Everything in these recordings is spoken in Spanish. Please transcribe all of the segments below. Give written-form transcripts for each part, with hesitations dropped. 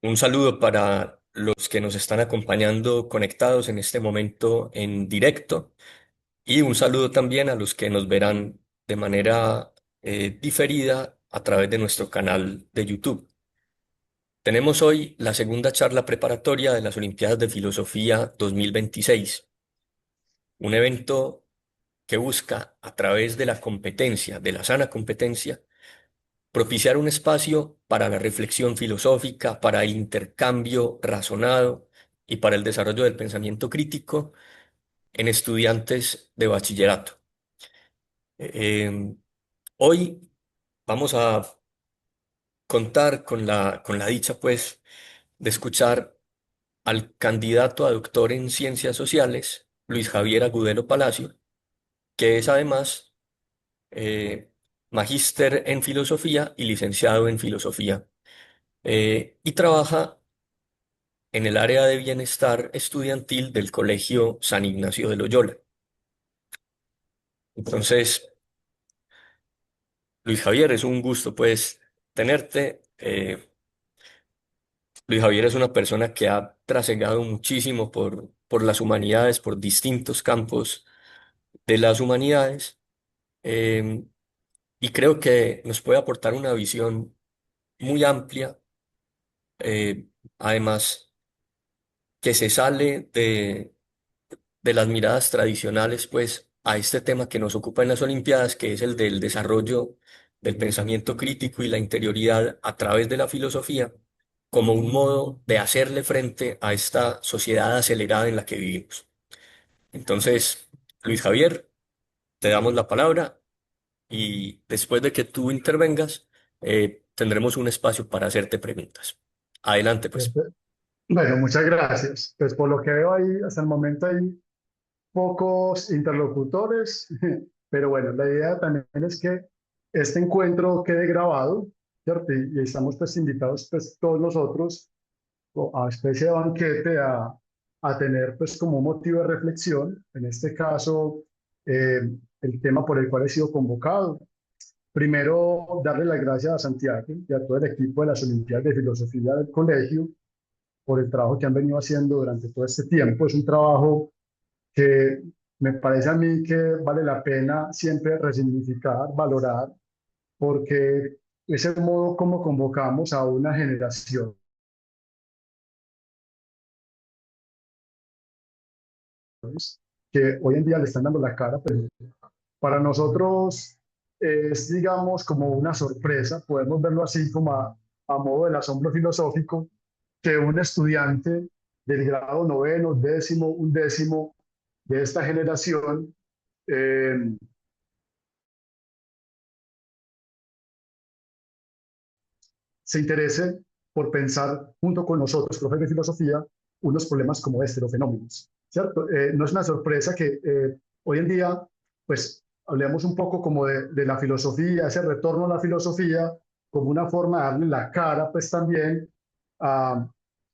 Un saludo para los que nos están acompañando conectados en este momento en directo y un saludo también a los que nos verán de manera diferida a través de nuestro canal de YouTube. Tenemos hoy la segunda charla preparatoria de las Olimpiadas de Filosofía 2026, un evento que busca a través de la competencia, de la sana competencia, propiciar un espacio para la reflexión filosófica, para el intercambio razonado y para el desarrollo del pensamiento crítico en estudiantes de bachillerato. Eh, Hoy vamos a contar con la dicha, pues, de escuchar al candidato a doctor en ciencias sociales, Luis Javier Agudelo Palacio, que es además magíster en filosofía y licenciado en filosofía, y trabaja en el área de bienestar estudiantil del Colegio San Ignacio de Loyola. Entonces, Luis Javier, es un gusto pues tenerte. Luis Javier es una persona que ha trasegado muchísimo por las humanidades, por distintos campos de las humanidades, eh, y creo que nos puede aportar una visión muy amplia, eh, además que se sale de las miradas tradicionales, pues, a este tema que nos ocupa en las Olimpiadas, que es el del desarrollo del pensamiento crítico y la interioridad a través de la filosofía, como un modo de hacerle frente a esta sociedad acelerada en la que vivimos. Entonces, Luis Javier, te damos la palabra y después de que tú intervengas, tendremos un espacio para hacerte preguntas. Adelante, pues. Este, Bueno, muchas gracias. Pues por lo que veo ahí, hasta el momento hay pocos interlocutores, pero bueno, la idea también es que este encuentro quede grabado, ¿cierto? Y estamos pues invitados pues todos nosotros a especie de banquete a tener pues como un motivo de reflexión, en este caso eh, el tema por el cual he sido convocado. Primero, darle las gracias a Santiago y a todo el equipo de las Olimpiadas de Filosofía del colegio por el trabajo que han venido haciendo durante todo este tiempo. Es un trabajo que me parece a mí que vale la pena siempre resignificar, valorar, porque es el modo como convocamos a una generación que hoy en día le están dando la cara, pero para nosotros es, digamos, como una sorpresa, podemos verlo así como a modo del asombro filosófico, que un estudiante del grado noveno, décimo, undécimo de esta generación eh, se interese por pensar junto con nosotros, profes de filosofía, unos problemas como este, los fenómenos, ¿cierto? No es una sorpresa que hoy en día, pues, hablemos un poco como de la filosofía, ese retorno a la filosofía, como una forma de darle la cara, pues, también a,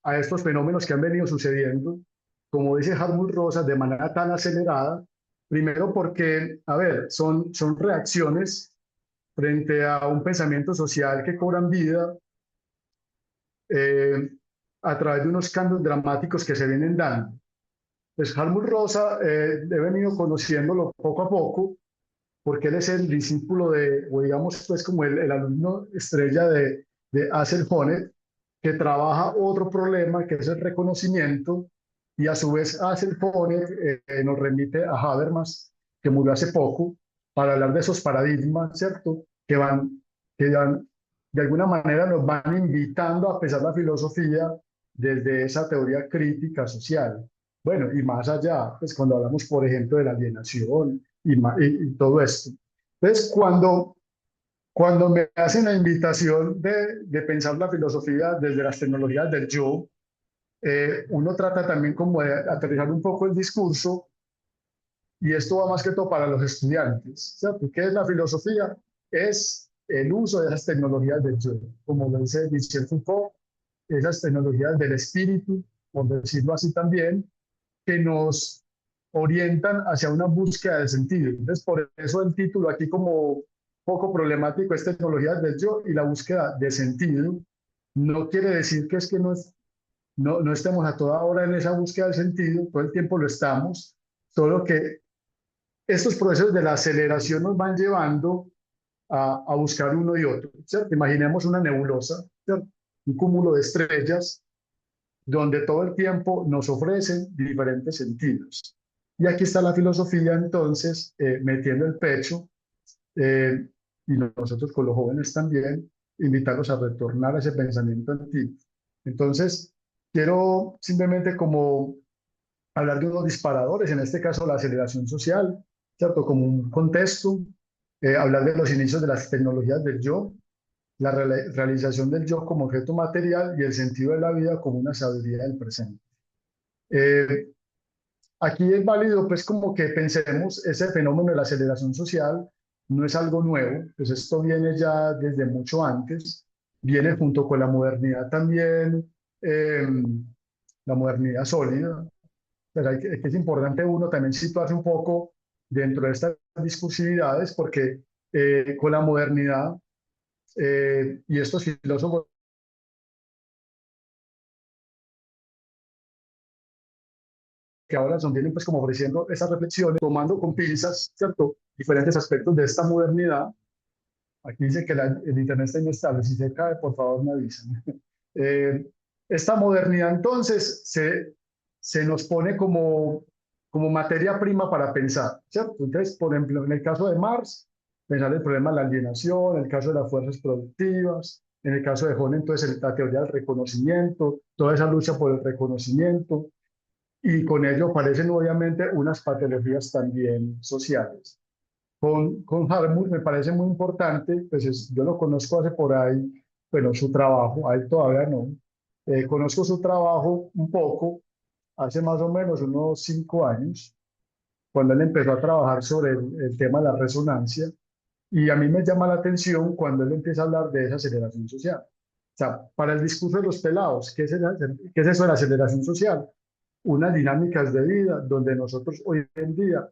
a estos fenómenos que han venido sucediendo, como dice Hartmut Rosa, de manera tan acelerada, primero porque, a ver, son reacciones frente a un pensamiento social que cobran vida eh, a través de unos cambios dramáticos que se vienen dando. Pues Hartmut Rosa he venido conociéndolo poco a poco, porque él es el discípulo de, o digamos, pues como el alumno estrella de Axel Honneth, que trabaja otro problema que es el reconocimiento, y a su vez Axel Honneth nos remite a Habermas, que murió hace poco, para hablar de esos paradigmas, ¿cierto? Que van, de alguna manera nos van invitando a pensar la filosofía desde esa teoría crítica social. Bueno, y más allá, pues cuando hablamos, por ejemplo, de la alienación y todo esto. Entonces, cuando me hacen la invitación de pensar la filosofía desde las tecnologías del yo, uno trata también como de aterrizar un poco el discurso, y esto va más que todo para los estudiantes, ¿cierto? ¿Qué es la filosofía? Es el uso de esas tecnologías del yo, como lo dice Michel Foucault, esas tecnologías del espíritu, por decirlo así también, que nos orientan hacia una búsqueda de sentido. Entonces, por eso el título aquí como poco problemático es Tecnologías del Yo y la búsqueda de sentido, No quiere decir que es que no estemos a toda hora en esa búsqueda del sentido, todo el tiempo lo estamos, solo que estos procesos de la aceleración nos van llevando a buscar uno y otro, ¿cierto? Imaginemos una nebulosa, ¿cierto? Un cúmulo de estrellas donde todo el tiempo nos ofrecen diferentes sentidos. Y aquí está la filosofía entonces metiendo el pecho eh, y nosotros con los jóvenes también, invitarlos a retornar a ese pensamiento antiguo. Entonces, quiero simplemente como hablar de unos disparadores, en este caso la aceleración social, ¿cierto? Como un contexto, hablar de los inicios de las tecnologías del yo, la realización del yo como objeto material y el sentido de la vida como una sabiduría del presente. Eh, Aquí es válido, pues, como que pensemos ese fenómeno de la aceleración social no es algo nuevo, pues esto viene ya desde mucho antes, viene junto con la modernidad también, eh, la modernidad sólida, pero que es importante uno también situarse un poco dentro de estas discursividades, porque con la modernidad y estos filósofos que ahora son vienen pues como ofreciendo esas reflexiones, tomando con pinzas, ¿cierto? Diferentes aspectos de esta modernidad. Aquí dice que el Internet está inestable. Si se cae, por favor, me avisan. Eh, Esta modernidad entonces se nos pone como materia prima para pensar, ¿cierto? Entonces, por ejemplo, en el caso de Marx, pensar el problema de la alienación, en el caso de las fuerzas productivas, en el caso de Hone, entonces la teoría del reconocimiento, toda esa lucha por el reconocimiento, y con ello aparecen obviamente unas patologías también sociales. Con Hartmut me parece muy importante, pues yo lo conozco hace por ahí, bueno, su trabajo, a él todavía no. Conozco su trabajo un poco, hace más o menos unos 5 años, cuando él empezó a trabajar sobre el tema de la resonancia, y a mí me llama la atención cuando él empieza a hablar de esa aceleración social. O sea, para el discurso de los pelados, qué es eso de la aceleración social? Unas dinámicas de vida donde nosotros hoy en día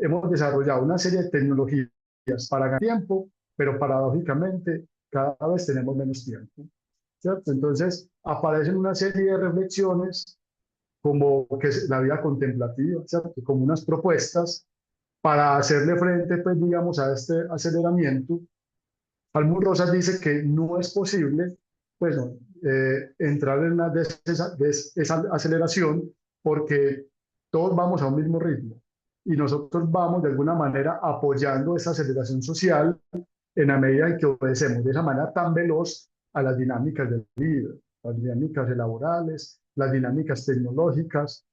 hemos desarrollado una serie de tecnologías para ganar tiempo, pero paradójicamente cada vez tenemos menos tiempo, ¿cierto? Entonces aparecen una serie de reflexiones como que es la vida contemplativa, ¿cierto? Como unas propuestas para hacerle frente, pues digamos, a este aceleramiento. Almud Rosas dice que no es posible, pues, no, entrar en una esa aceleración porque todos vamos a un mismo ritmo y nosotros vamos de alguna manera apoyando esa aceleración social en la medida en que obedecemos de esa manera tan veloz a las dinámicas del vida, las dinámicas laborales, las dinámicas tecnológicas.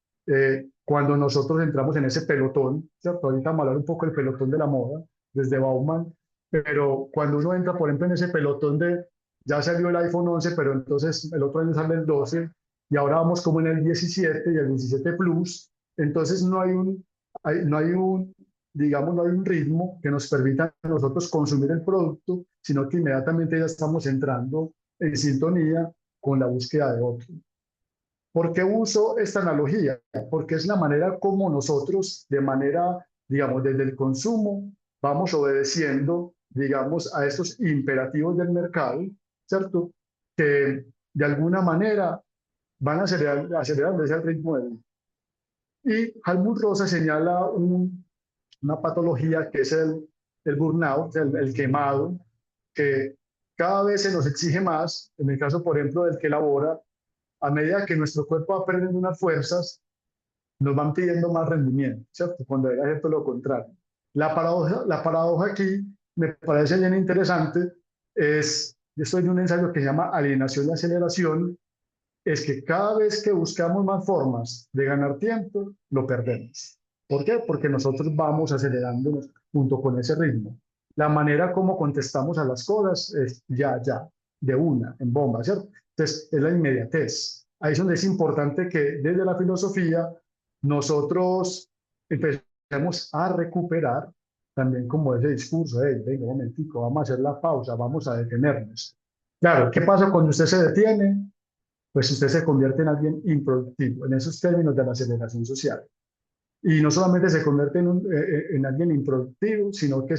Cuando nosotros entramos en ese pelotón, ¿cierto? Ahorita vamos a hablar un poco del pelotón de la moda, desde Bauman, pero cuando uno entra, por ejemplo, en ese pelotón de, ya salió el iPhone 11, pero entonces el otro año sale el 12, y ahora vamos como en el 17 y el 17 Plus, entonces no hay un, digamos, no hay un ritmo que nos permita a nosotros consumir el producto, sino que inmediatamente ya estamos entrando en sintonía con la búsqueda de otro. ¿Por qué uso esta analogía? Porque es la manera como nosotros, de manera, digamos, desde el consumo, vamos obedeciendo, digamos, a estos imperativos del mercado, ¿cierto? Que de alguna manera van acelerando ese ritmo de vida. Y Helmut Rosa señala una patología que es el burnout, el quemado, que cada vez se nos exige más, en el caso, por ejemplo, del que labora, a medida que nuestro cuerpo va perdiendo unas fuerzas, nos van pidiendo más rendimiento, ¿cierto? Cuando debería ser todo lo contrario. La paradoja aquí me parece bien interesante, yo estoy en un ensayo que se llama Alienación y Aceleración, es que cada vez que buscamos más formas de ganar tiempo, lo perdemos. ¿Por qué? Porque nosotros vamos acelerándonos junto con ese ritmo. La manera como contestamos a las cosas es ya, de una, en bomba, ¿cierto? Entonces, es la inmediatez. Ahí es donde es importante que desde la filosofía nosotros empecemos a recuperar también como ese discurso, hey, venga, un momentico, vamos a hacer la pausa, vamos a detenernos. Claro, ¿qué pasa cuando usted se detiene? Pues usted se convierte en alguien improductivo, en esos términos de la aceleración social. Y no solamente se convierte en alguien improductivo, sino que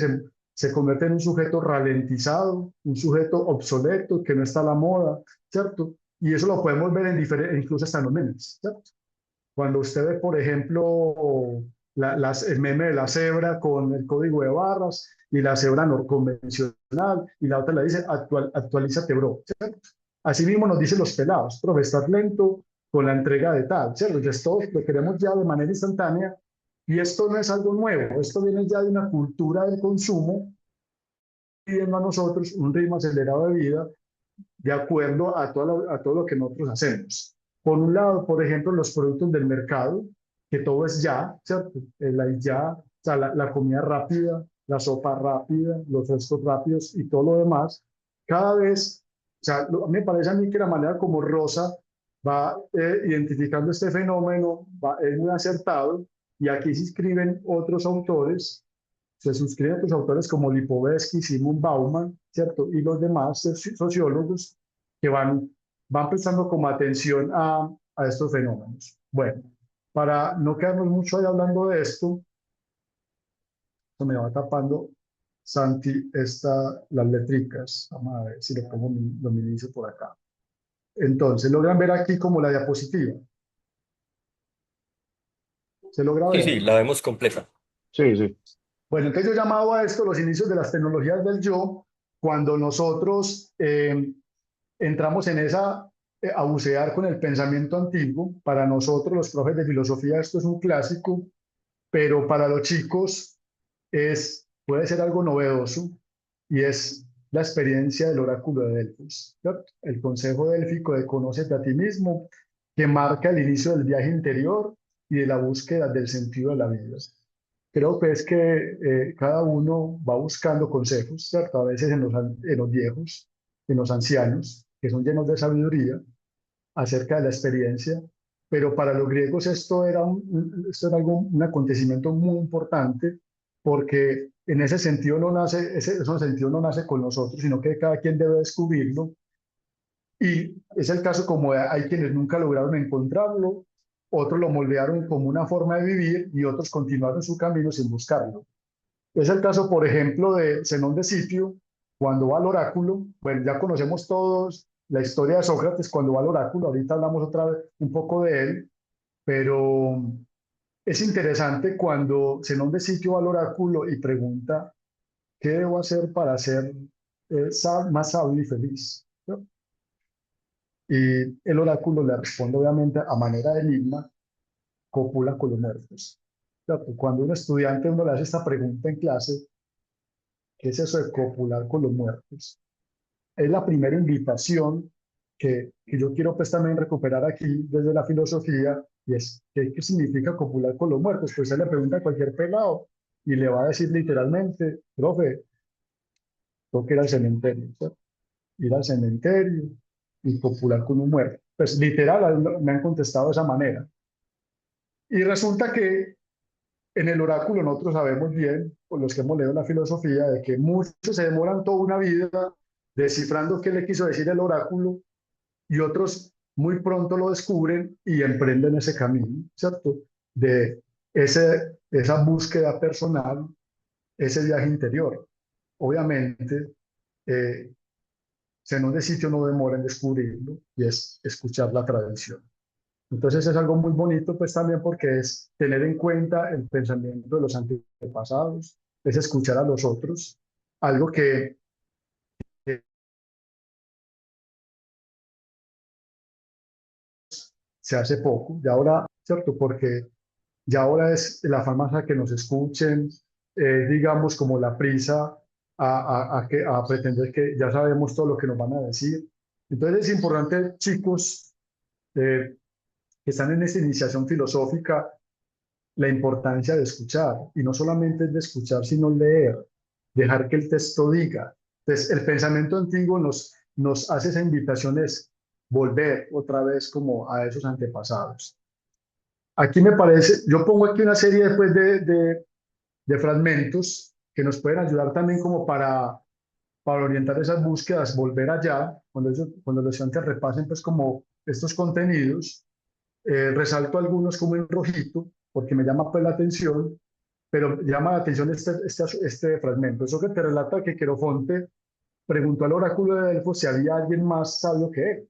se convierte en un sujeto ralentizado, un sujeto obsoleto, que no está a la moda, ¿cierto? Y eso lo podemos ver en diferentes, incluso hasta en los memes, ¿cierto? Cuando usted ve, por ejemplo, el meme de la cebra con el código de barras y la cebra no convencional y la otra le dice actualízate, bro, ¿cierto? Así mismo nos dicen los pelados, profe, estás lento con la entrega de tal, ¿cierto? Entonces todos lo queremos ya de manera instantánea y esto no es algo nuevo, esto viene ya de una cultura del consumo pidiendo a nosotros un ritmo acelerado de vida de acuerdo a todo lo que nosotros hacemos. Por un lado, por ejemplo, los productos del mercado, que todo es ya, ¿cierto? Ya, o sea, la comida rápida, la sopa rápida, los restos rápidos y todo lo demás, cada vez, o sea, me parece a mí que la manera como Rosa va identificando este fenómeno es muy acertado y aquí se inscriben otros autores, se suscriben otros autores como Lipovetsky, Simon Bauman, ¿cierto? Y los demás sociólogos que van prestando como atención a estos fenómenos. Bueno, para no quedarnos mucho ahí hablando de esto, se me va tapando Santi las letricas. Vamos a ver si le pongo lo minimizo por acá. Entonces, logran ver aquí como la diapositiva. ¿Se logra Sí, sí, ver? la vemos completa. Sí, sí. Bueno, entonces yo llamaba a esto los inicios de las tecnologías del yo, cuando nosotros entramos en a bucear con el pensamiento antiguo. Para nosotros, los profes de filosofía, esto es un clásico, pero para los chicos puede ser algo novedoso y es la experiencia del oráculo de Delfos, ¿cierto? El consejo délfico de conócete a ti mismo, que marca el inicio del viaje interior y de la búsqueda del sentido de la vida. Creo que es que cada uno va buscando consejos, ¿cierto? A veces en los viejos, en los ancianos, que son llenos de sabiduría acerca de la experiencia, pero para los griegos esto era un acontecimiento muy importante porque en ese sentido no nace, ese sentido no nace con nosotros, sino que cada quien debe descubrirlo y es el caso como hay quienes nunca lograron encontrarlo, otros lo moldearon como una forma de vivir y otros continuaron su camino sin buscarlo. Es el caso, por ejemplo, de Zenón de Sitio, cuando va al oráculo. Bueno, ya conocemos todos la historia de Sócrates cuando va al oráculo. Ahorita hablamos otra vez un poco de él, pero es interesante cuando Zenón de Sitio va al oráculo y pregunta, ¿qué debo hacer para ser más sabio y feliz? ¿No? Y el oráculo le responde, obviamente, a manera de enigma, copula con los muertos. ¿Cierto? Cuando un estudiante uno le hace esta pregunta en clase, ¿qué es eso de copular con los muertos? Es la primera invitación que yo quiero pues también recuperar aquí desde la filosofía, y es, ¿qué significa copular con los muertos? Pues se le pregunta a cualquier pelado y le va a decir literalmente, profe, tengo que ir al cementerio, ¿cierto? Ir al cementerio y copular con un muerto. Pues literal me han contestado de esa manera. Y resulta que en el oráculo nosotros sabemos bien, por los que hemos leído la filosofía, de que muchos se demoran toda una vida descifrando qué le quiso decir el oráculo y otros muy pronto lo descubren y emprenden ese camino, ¿cierto? De esa búsqueda personal, ese viaje interior. Obviamente, eh, Zenón de Sitio no demora en descubrirlo y es escuchar la tradición. Entonces es algo muy bonito, pues también porque es tener en cuenta el pensamiento de los antepasados, es escuchar a los otros, algo que se hace poco, y ahora, ¿cierto? Porque ya ahora es la farmacia que nos escuchen, digamos, como la prisa a pretender que ya sabemos todo lo que nos van a decir. Entonces es importante, chicos, que están en esta iniciación filosófica, la importancia de escuchar, y no solamente es de escuchar, sino leer, dejar que el texto diga. Entonces, el pensamiento antiguo nos hace esa invitación, es volver otra vez como a esos antepasados. Aquí me parece, yo pongo aquí una serie después de fragmentos que nos pueden ayudar también como para orientar esas búsquedas, volver allá, cuando los estudiantes repasen pues como estos contenidos, resalto algunos como en rojito, porque me llama pues la atención. pero llama la atención este fragmento. Sócrates relata que Querofonte preguntó al oráculo de Delfos si había alguien más sabio que él,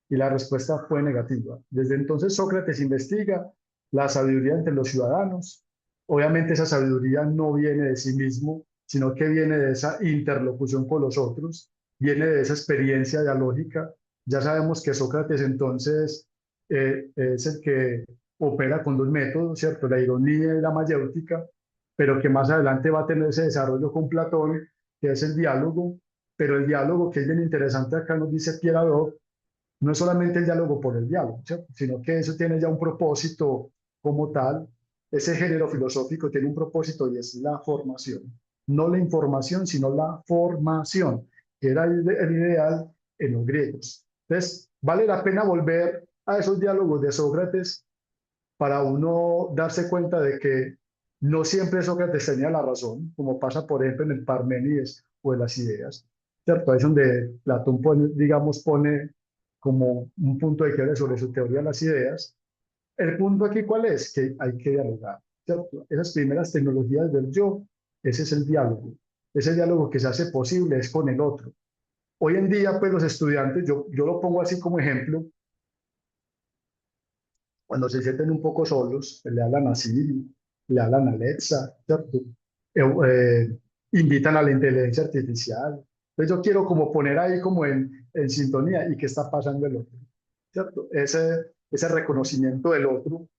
y la respuesta fue negativa. Desde entonces Sócrates investiga la sabiduría entre los ciudadanos. Obviamente esa sabiduría no viene de sí mismo, sino que viene de esa interlocución con los otros, viene de esa experiencia dialógica. Ya sabemos que Sócrates entonces es el que opera con dos métodos, ¿cierto? La ironía y la mayéutica, pero que más adelante va a tener ese desarrollo con Platón, que es el diálogo, pero el diálogo que es bien interesante acá nos dice Pierre Hadot, no es solamente el diálogo por el diálogo, ¿cierto? Sino que eso tiene ya un propósito como tal. Ese género filosófico tiene un propósito y es la formación. No la información, sino la formación, que era el ideal en los griegos. Entonces, vale la pena volver a esos diálogos de Sócrates para uno darse cuenta de que no siempre Sócrates tenía la razón, como pasa, por ejemplo, en el Parménides o en las ideas, ¿cierto? Ahí es donde Platón pone, digamos, pone como un punto de quiebre sobre su teoría de las ideas. El punto aquí, ¿cuál es? Que hay que dialogar, ¿cierto? Esas primeras tecnologías del yo, ese es el diálogo. Ese diálogo que se hace posible es con el otro. Hoy en día, pues los estudiantes, yo lo pongo así como ejemplo, cuando se sienten un poco solos, pues, le hablan a Siri, le hablan a Alexa, ¿cierto? Eh, eh, Invitan a la inteligencia artificial. Entonces yo quiero como poner ahí como en sintonía y qué está pasando el otro, ¿cierto? Ese reconocimiento del otro,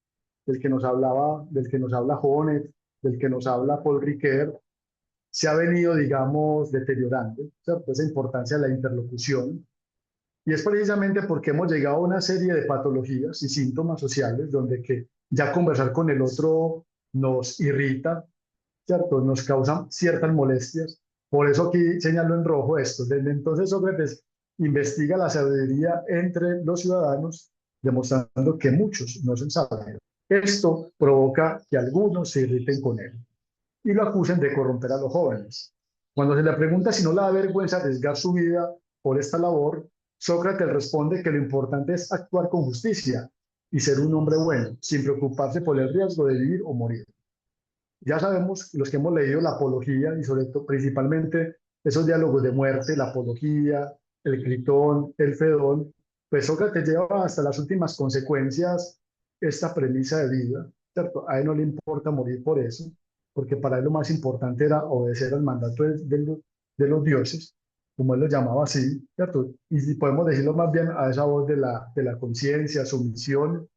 del que nos habla Jonet, del que nos habla Paul Ricoeur, se ha venido, digamos, deteriorando, ¿cierto? Esa importancia de la interlocución, y es precisamente porque hemos llegado a una serie de patologías y síntomas sociales donde que ya conversar con el otro nos irrita, ¿cierto? Nos causa ciertas molestias. Por eso aquí señalo en rojo esto. Desde entonces Sócrates investiga la sabiduría entre los ciudadanos, demostrando que muchos no son sabios. Esto provoca que algunos se irriten con él y lo acusen de corromper a los jóvenes. Cuando se le pregunta si no le da vergüenza arriesgar su vida por esta labor, Sócrates responde que lo importante es actuar con justicia y ser un hombre bueno, sin preocuparse por el riesgo de vivir o morir. Ya sabemos, los que hemos leído la apología y sobre todo principalmente esos diálogos de muerte, la apología, el Critón, el Fedón, pues Sócrates lleva hasta las últimas consecuencias esta premisa de vida, ¿cierto? A él no le importa morir por eso, porque para él lo más importante era obedecer al mandato de los dioses, como él lo llamaba así, ¿cierto? Y si podemos decirlo más bien a esa voz de la conciencia, sumisión.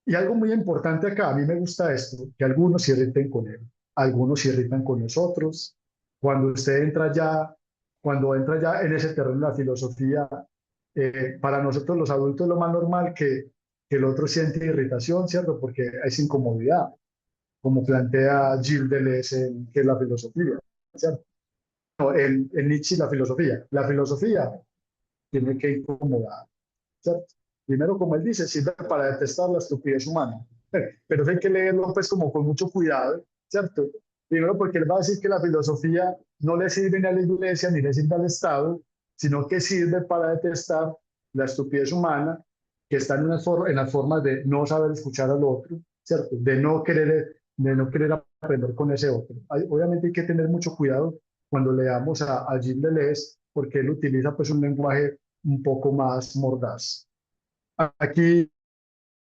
Y algo muy importante acá, a mí me gusta esto, que algunos se irriten con él, algunos se irritan con nosotros. Cuando usted entra ya, cuando entra ya en ese terreno de la filosofía, para nosotros los adultos es lo más normal que el otro siente irritación, ¿cierto? Porque es incomodidad, como plantea Gilles Deleuze en qué es la filosofía, ¿cierto? No, en Nietzsche la filosofía tiene que incomodar, ¿cierto? Primero, como él dice, sirve para detestar la estupidez humana, pero eso hay que leerlo pues como con mucho cuidado, ¿cierto? Primero porque él va a decir que la filosofía no le sirve ni a la iglesia ni le sirve al Estado, sino que sirve para detestar la estupidez humana, que está en las formas de no saber escuchar al otro, ¿cierto? De no querer aprender con ese otro. Obviamente hay que tener mucho cuidado cuando leamos a Gilles Deleuze, porque él utiliza pues un lenguaje un poco más mordaz. Aquí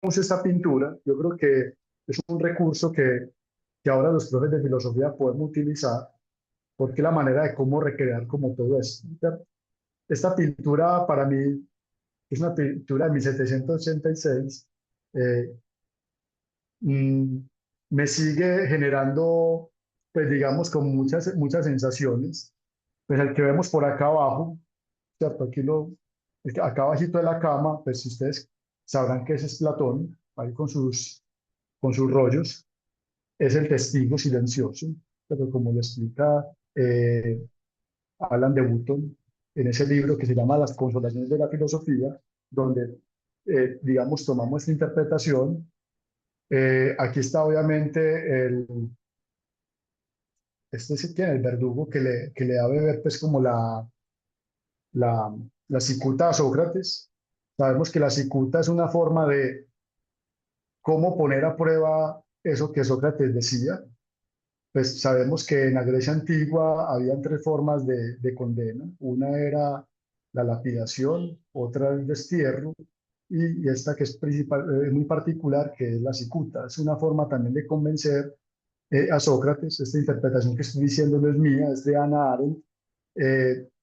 vemos esta pintura, yo creo que es un recurso que ahora los profes de filosofía podemos utilizar, porque la manera de cómo recrear como todo esto. Esta pintura para mí es una pintura de 1786, eh, mm, me sigue generando, pues digamos, con muchas sensaciones. Pues el que vemos por acá abajo, ¿cierto? Acá abajito de la cama, pues ustedes sabrán que ese es Platón, ahí con sus rollos, es el testigo silencioso, pero como lo explica Alan de Button en ese libro que se llama Las Consolaciones de la Filosofía, donde, digamos, tomamos esta interpretación. Aquí está obviamente este sí tiene el verdugo que le da a beber, pues como la, la cicuta a Sócrates. Sabemos que la cicuta es una forma de cómo poner a prueba eso que Sócrates decía. Pues sabemos que en la Grecia antigua habían tres formas de condena. Una era la lapidación, otra el destierro y esta que es muy particular, que es la cicuta. Es una forma también de convencer a Sócrates. Esta interpretación que estoy diciendo no es mía, es de Hannah Arendt.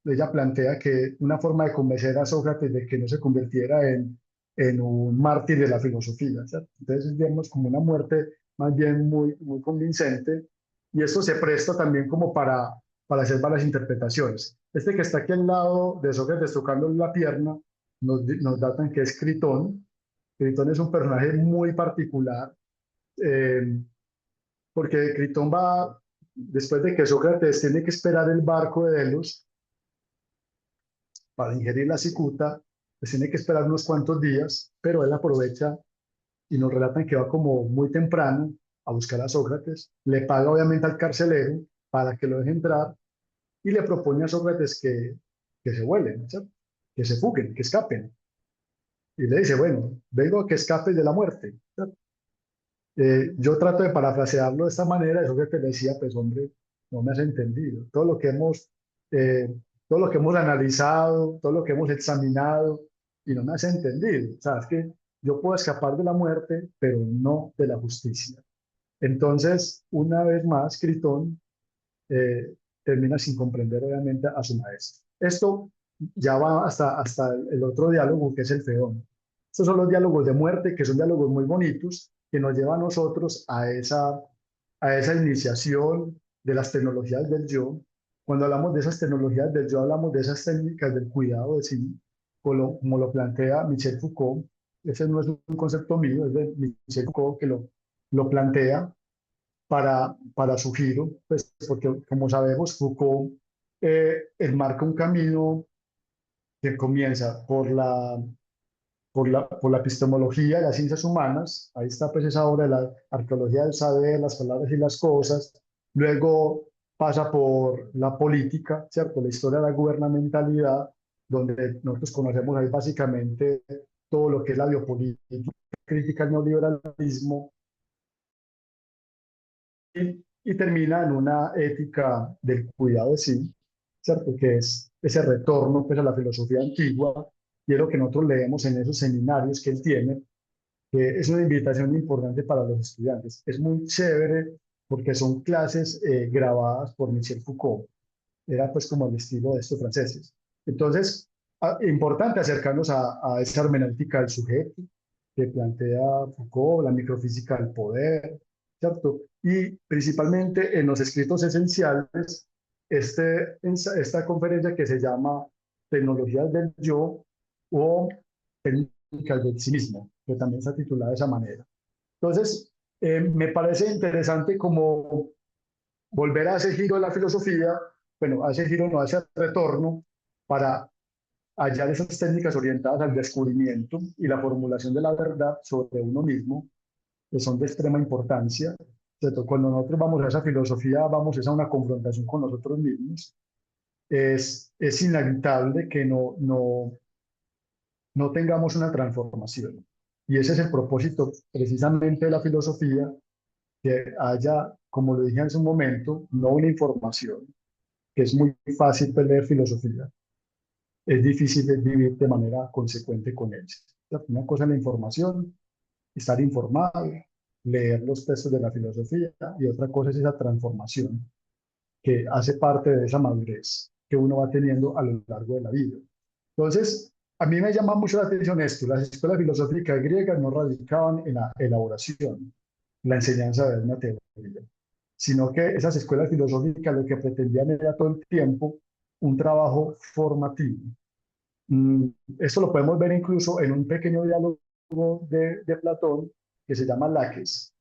Ella plantea que una forma de convencer a Sócrates de que no se convirtiera en un mártir de la filosofía, ¿cierto? Entonces, digamos, como una muerte más bien muy convincente, y esto se presta también como para hacer varias interpretaciones. Este que está aquí al lado de Sócrates tocando la pierna, nos datan que es Critón. Critón es un personaje muy particular, eh, porque Critón va, después de que Sócrates tiene que esperar el barco de Delos, para ingerir la cicuta, pues tiene que esperar unos cuantos días, pero él aprovecha y nos relatan que va como muy temprano a buscar a Sócrates, le paga obviamente al carcelero para que lo deje entrar y le propone a Sócrates que se vuelen, ¿cierto? Que se fuguen, que escapen. Y le dice, bueno, vengo a que escapes de la muerte, ¿cierto? Yo trato de parafrasearlo de esta manera, eso que te decía, pues hombre, no me has entendido. Eh, todo lo que hemos analizado, todo lo que hemos examinado, y no me has entendido. O sea, es que yo puedo escapar de la muerte, pero no de la justicia. Entonces, una vez más, Critón eh, termina sin comprender obviamente a su maestro. Esto ya va hasta el otro diálogo que es el Fedón. Estos son los diálogos de muerte, que son diálogos muy bonitos, que nos llevan a nosotros a esa iniciación de las tecnologías del yo. Cuando hablamos de esas tecnologías del yo, hablamos de esas técnicas del cuidado de sí, como lo plantea Michel Foucault. Ese no es un concepto mío, es de Michel Foucault que lo plantea para su giro, pues porque como sabemos, Foucault enmarca un camino que comienza por la epistemología, las ciencias humanas, ahí está pues esa obra de la arqueología del saber, las palabras y las cosas, luego pasa por la política, ¿cierto? La historia de la gubernamentalidad, donde nosotros conocemos ahí básicamente todo lo que es la biopolítica, crítica al neoliberalismo, y termina en una ética del cuidado de sí, ¿cierto? Que es ese retorno pues, a la filosofía antigua, y es lo que nosotros leemos en esos seminarios que él tiene, que es una invitación importante para los estudiantes. Es muy chévere porque son clases grabadas por Michel Foucault. Era pues como el estilo de estos franceses. Entonces, importante acercarnos a esa hermenéutica del sujeto que plantea Foucault, la microfísica del poder, ¿cierto? Y principalmente en los escritos esenciales, esta conferencia que se llama Tecnologías del Yo o Técnicas del Sí mismo, que también está titulada de esa manera. Entonces, me parece interesante como volver a ese giro de la filosofía, bueno, a ese giro no, a ese retorno para hallar esas técnicas orientadas al descubrimiento y la formulación de la verdad sobre uno mismo, que son de extrema importancia. ¿Cierto? Cuando nosotros vamos a esa filosofía, vamos a una confrontación con nosotros mismos. Es inevitable que no tengamos una transformación. Y ese es el propósito precisamente de la filosofía, que haya, como lo dije en su momento, no una información, que es muy fácil leer filosofía, es difícil de vivir de manera consecuente con ella. Una cosa es la información, estar informado, leer los textos de la filosofía, y otra cosa es esa transformación que hace parte de esa madurez que uno va teniendo a lo largo de la vida. Entonces, a mí me llama mucho la atención esto. Las escuelas filosóficas griegas no radicaban en la elaboración, la enseñanza de una teoría, sino que esas escuelas filosóficas lo que pretendían era todo el tiempo un trabajo formativo. Mm, Esto lo podemos ver incluso en un pequeño diálogo de Platón que se llama Laques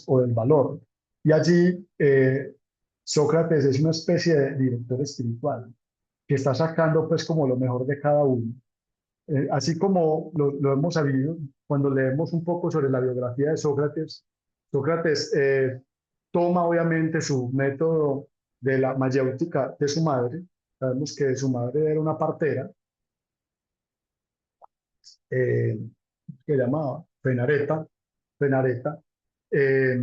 o del valor. Y allí Sócrates es una especie de director espiritual que está sacando pues como lo mejor de cada uno. Así como lo hemos sabido cuando leemos un poco sobre la biografía de Sócrates, Sócrates toma obviamente su método de la mayéutica de su madre. Sabemos que su madre era una partera, eh, que llamaba Fenareta, Fenareta, eh,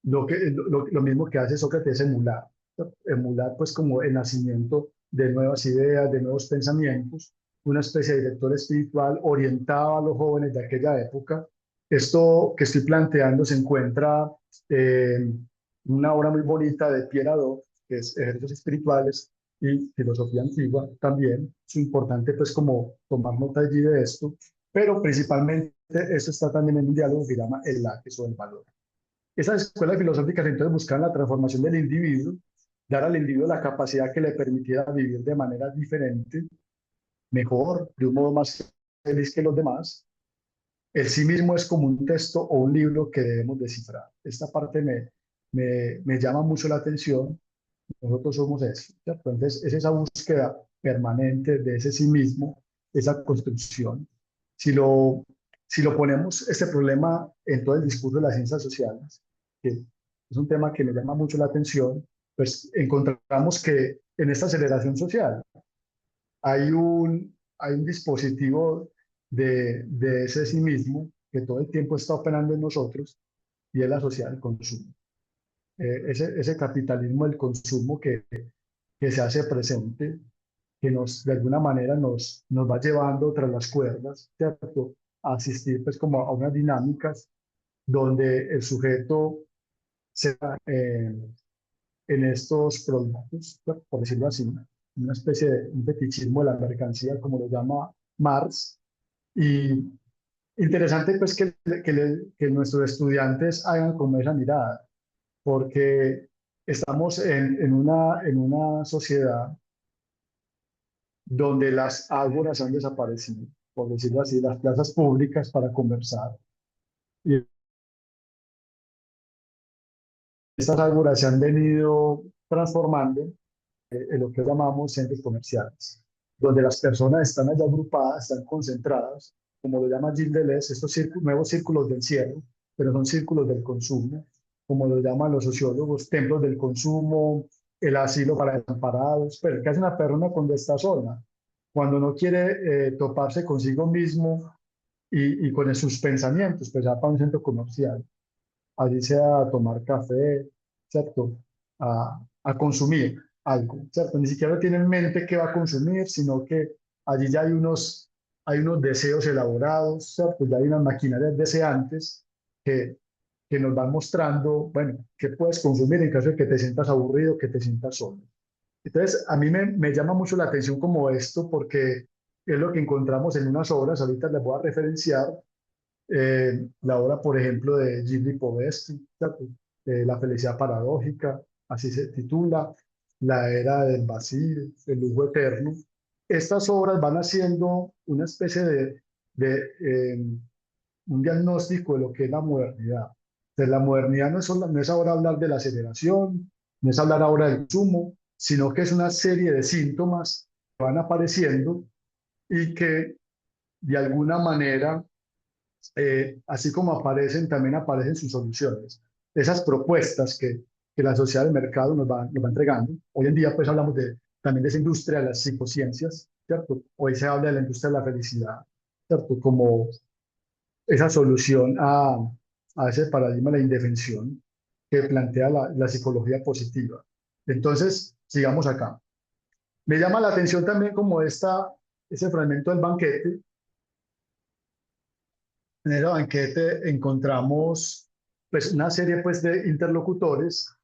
lo mismo que hace Sócrates es emular, ¿cierto? Emular pues como el nacimiento de nuevas ideas, de nuevos pensamientos, una especie de director espiritual orientado a los jóvenes de aquella época. Esto que estoy planteando se encuentra en una obra muy bonita de Pierre Hadot, que es Ejercicios Espirituales y Filosofía Antigua también. Es importante pues como tomar nota allí de esto, pero principalmente esto está también en un diálogo que se llama El lápiz o el valor. Esas escuelas filosóficas entonces buscan la transformación del individuo, dar al individuo la capacidad que le permitiera vivir de manera diferente, mejor, de un modo más feliz que los demás. El sí mismo es como un texto o un libro que debemos descifrar. Esta parte me llama mucho la atención. Nosotros somos eso, ¿cierto? Entonces, es esa búsqueda permanente de ese sí mismo, esa construcción. Si lo, si lo ponemos, este problema en todo el discurso de las ciencias sociales, que es un tema que me llama mucho la atención, pues encontramos que en esta aceleración social hay un dispositivo de ese sí mismo que todo el tiempo está operando en nosotros y es la sociedad del consumo. Ese capitalismo del consumo que se hace presente, que de alguna manera nos va llevando tras las cuerdas, ¿cierto? A asistir pues como a unas dinámicas donde el sujeto se en estos productos, ¿cierto? Por decirlo así, una especie de un fetichismo de la mercancía, como lo llama Marx. Y interesante pues que nuestros estudiantes hagan como esa mirada, porque estamos en una sociedad donde las ágoras han desaparecido, por decirlo así, las plazas públicas para conversar. Y estas ágoras se han venido transformando en lo que llamamos centros comerciales, donde las personas están allá agrupadas, están concentradas, como lo llama Gilles Deleuze, estos nuevos círculos del encierro, pero son círculos del consumo, como lo llaman los sociólogos, templos del consumo, el asilo para desamparados. Pero ¿qué hace una persona cuando está sola? Cuando no quiere toparse consigo mismo y con sus pensamientos, pues va para un centro comercial, allí sea a tomar café, ¿cierto? A consumir algo, ¿cierto? Ni siquiera tiene en mente qué va a consumir, sino que allí ya hay unos deseos elaborados, ¿cierto? Ya hay unas maquinarias deseantes que, que nos van mostrando, bueno, qué puedes consumir en caso de que te sientas aburrido, que te sientas solo. Entonces, a mí me llama mucho la atención como esto, porque es lo que encontramos en unas obras, ahorita les voy a referenciar, la obra, por ejemplo, de Gilles Povesti, La felicidad paradójica, así se titula, La era del vacío, El lujo eterno. Estas obras van haciendo una especie de un diagnóstico de lo que es la modernidad. Entonces, la modernidad no es ahora hablar de la aceleración, no es hablar ahora del consumo, sino que es una serie de síntomas que van apareciendo y que de alguna manera, así como aparecen, también aparecen sus soluciones. Esas propuestas que la sociedad del mercado nos va entregando. Hoy en día pues hablamos también de esa industria de las psicociencias, ¿cierto? Hoy se habla de la industria de la felicidad, ¿cierto? Como esa solución a ese paradigma de la indefensión que plantea la psicología positiva. Entonces, sigamos acá. Me llama la atención también como ese fragmento del banquete. En ese banquete encontramos pues una serie pues de interlocutores,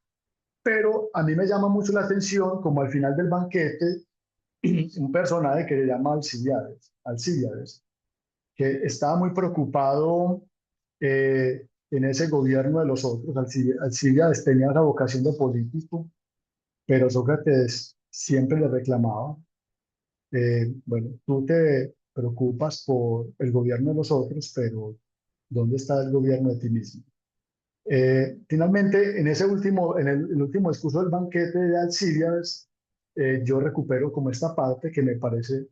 pero a mí me llama mucho la atención como al final del banquete un personaje que se llama Alcibíades, que estaba muy preocupado en ese gobierno de los otros. Alcibíades tenía esa vocación de político, pero Sócrates siempre le reclamaba, bueno, tú te preocupas por el gobierno de los otros, pero ¿dónde está el gobierno de ti mismo? Finalmente, en el último discurso del banquete de Alcibíades, yo recupero como esta parte que me parece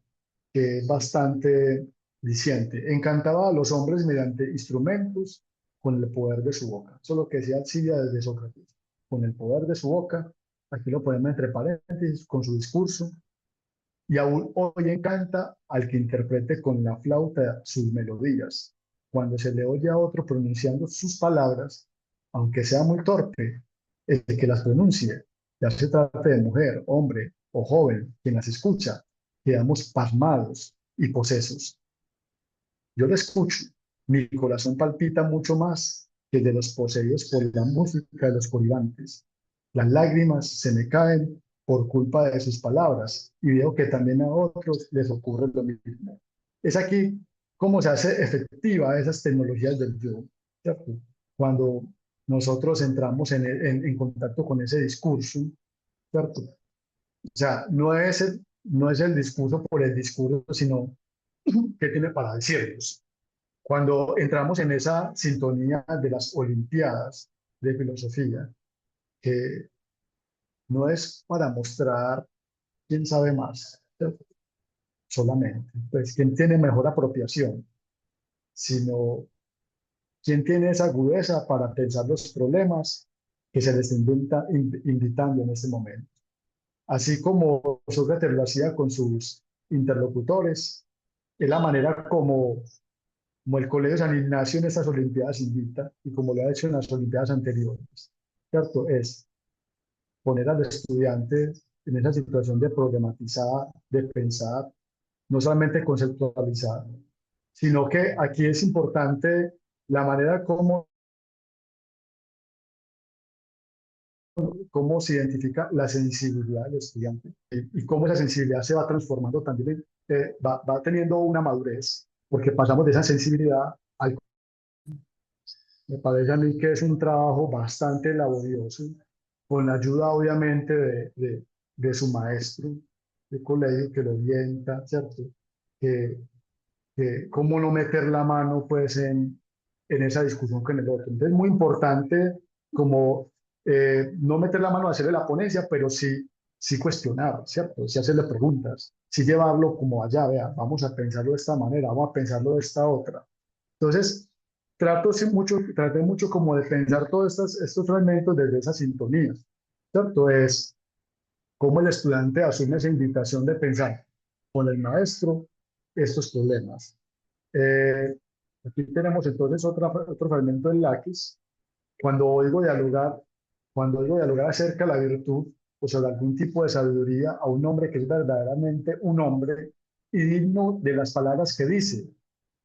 que es bastante diciente. Encantaba a los hombres mediante instrumentos con el poder de su boca. Eso es lo que decía Alcibíades de Sócrates. Con el poder de su boca, aquí lo ponemos entre paréntesis, con su discurso, y aún hoy encanta al que interprete con la flauta sus melodías. Cuando se le oye a otro pronunciando sus palabras, aunque sea muy torpe, el que las pronuncie, ya se trate de mujer, hombre o joven, quien las escucha, quedamos pasmados y posesos. Yo lo escucho, mi corazón palpita mucho más que el de los poseídos por la música de los coribantes. Las lágrimas se me caen por culpa de sus palabras y veo que también a otros les ocurre lo mismo. Es aquí cómo se hace efectiva esas tecnologías del yo, ¿cierto? Cuando nosotros entramos en contacto con ese discurso, ¿cierto? O sea, no es el discurso por el discurso, sino qué tiene para decirnos. Cuando entramos en esa sintonía de las Olimpiadas de filosofía, que no es para mostrar quién sabe más, ¿cierto? Solamente, pues quién tiene mejor apropiación, sino quién tiene esa agudeza para pensar los problemas que se les invitando en este momento. Así como Sócrates lo hacía con sus interlocutores, es la manera como el Colegio San Ignacio en estas Olimpiadas invita y como lo ha hecho en las Olimpiadas anteriores, ¿cierto? Es poner al estudiante en esa situación de problematizar, de pensar, no solamente conceptualizar, sino que aquí es importante la manera cómo se identifica la sensibilidad del estudiante y cómo esa sensibilidad se va transformando también, va teniendo una madurez, porque pasamos de esa sensibilidad al... Me parece a mí que es un trabajo bastante laborioso, con la ayuda obviamente de su maestro de colegio que lo orienta, ¿cierto? Que, que cómo no meter la mano pues en esa discusión con el otro. Entonces es muy importante como no meter la mano a hacerle la ponencia, pero sí cuestionar, ¿cierto? Sí hacerle preguntas, sí llevarlo como allá, vea, vamos a pensarlo de esta manera, vamos a pensarlo de esta otra. Entonces, traté mucho como de pensar todos estos fragmentos desde esa sintonía, ¿cierto? Es cómo el estudiante asume esa invitación de pensar con el maestro estos problemas. Eh, Aquí tenemos entonces otro fragmento del Laquis. Cuando oigo dialogar, cuando oigo dialogar acerca de la virtud o sobre algún tipo de sabiduría a un hombre que es verdaderamente un hombre y digno de las palabras que dice.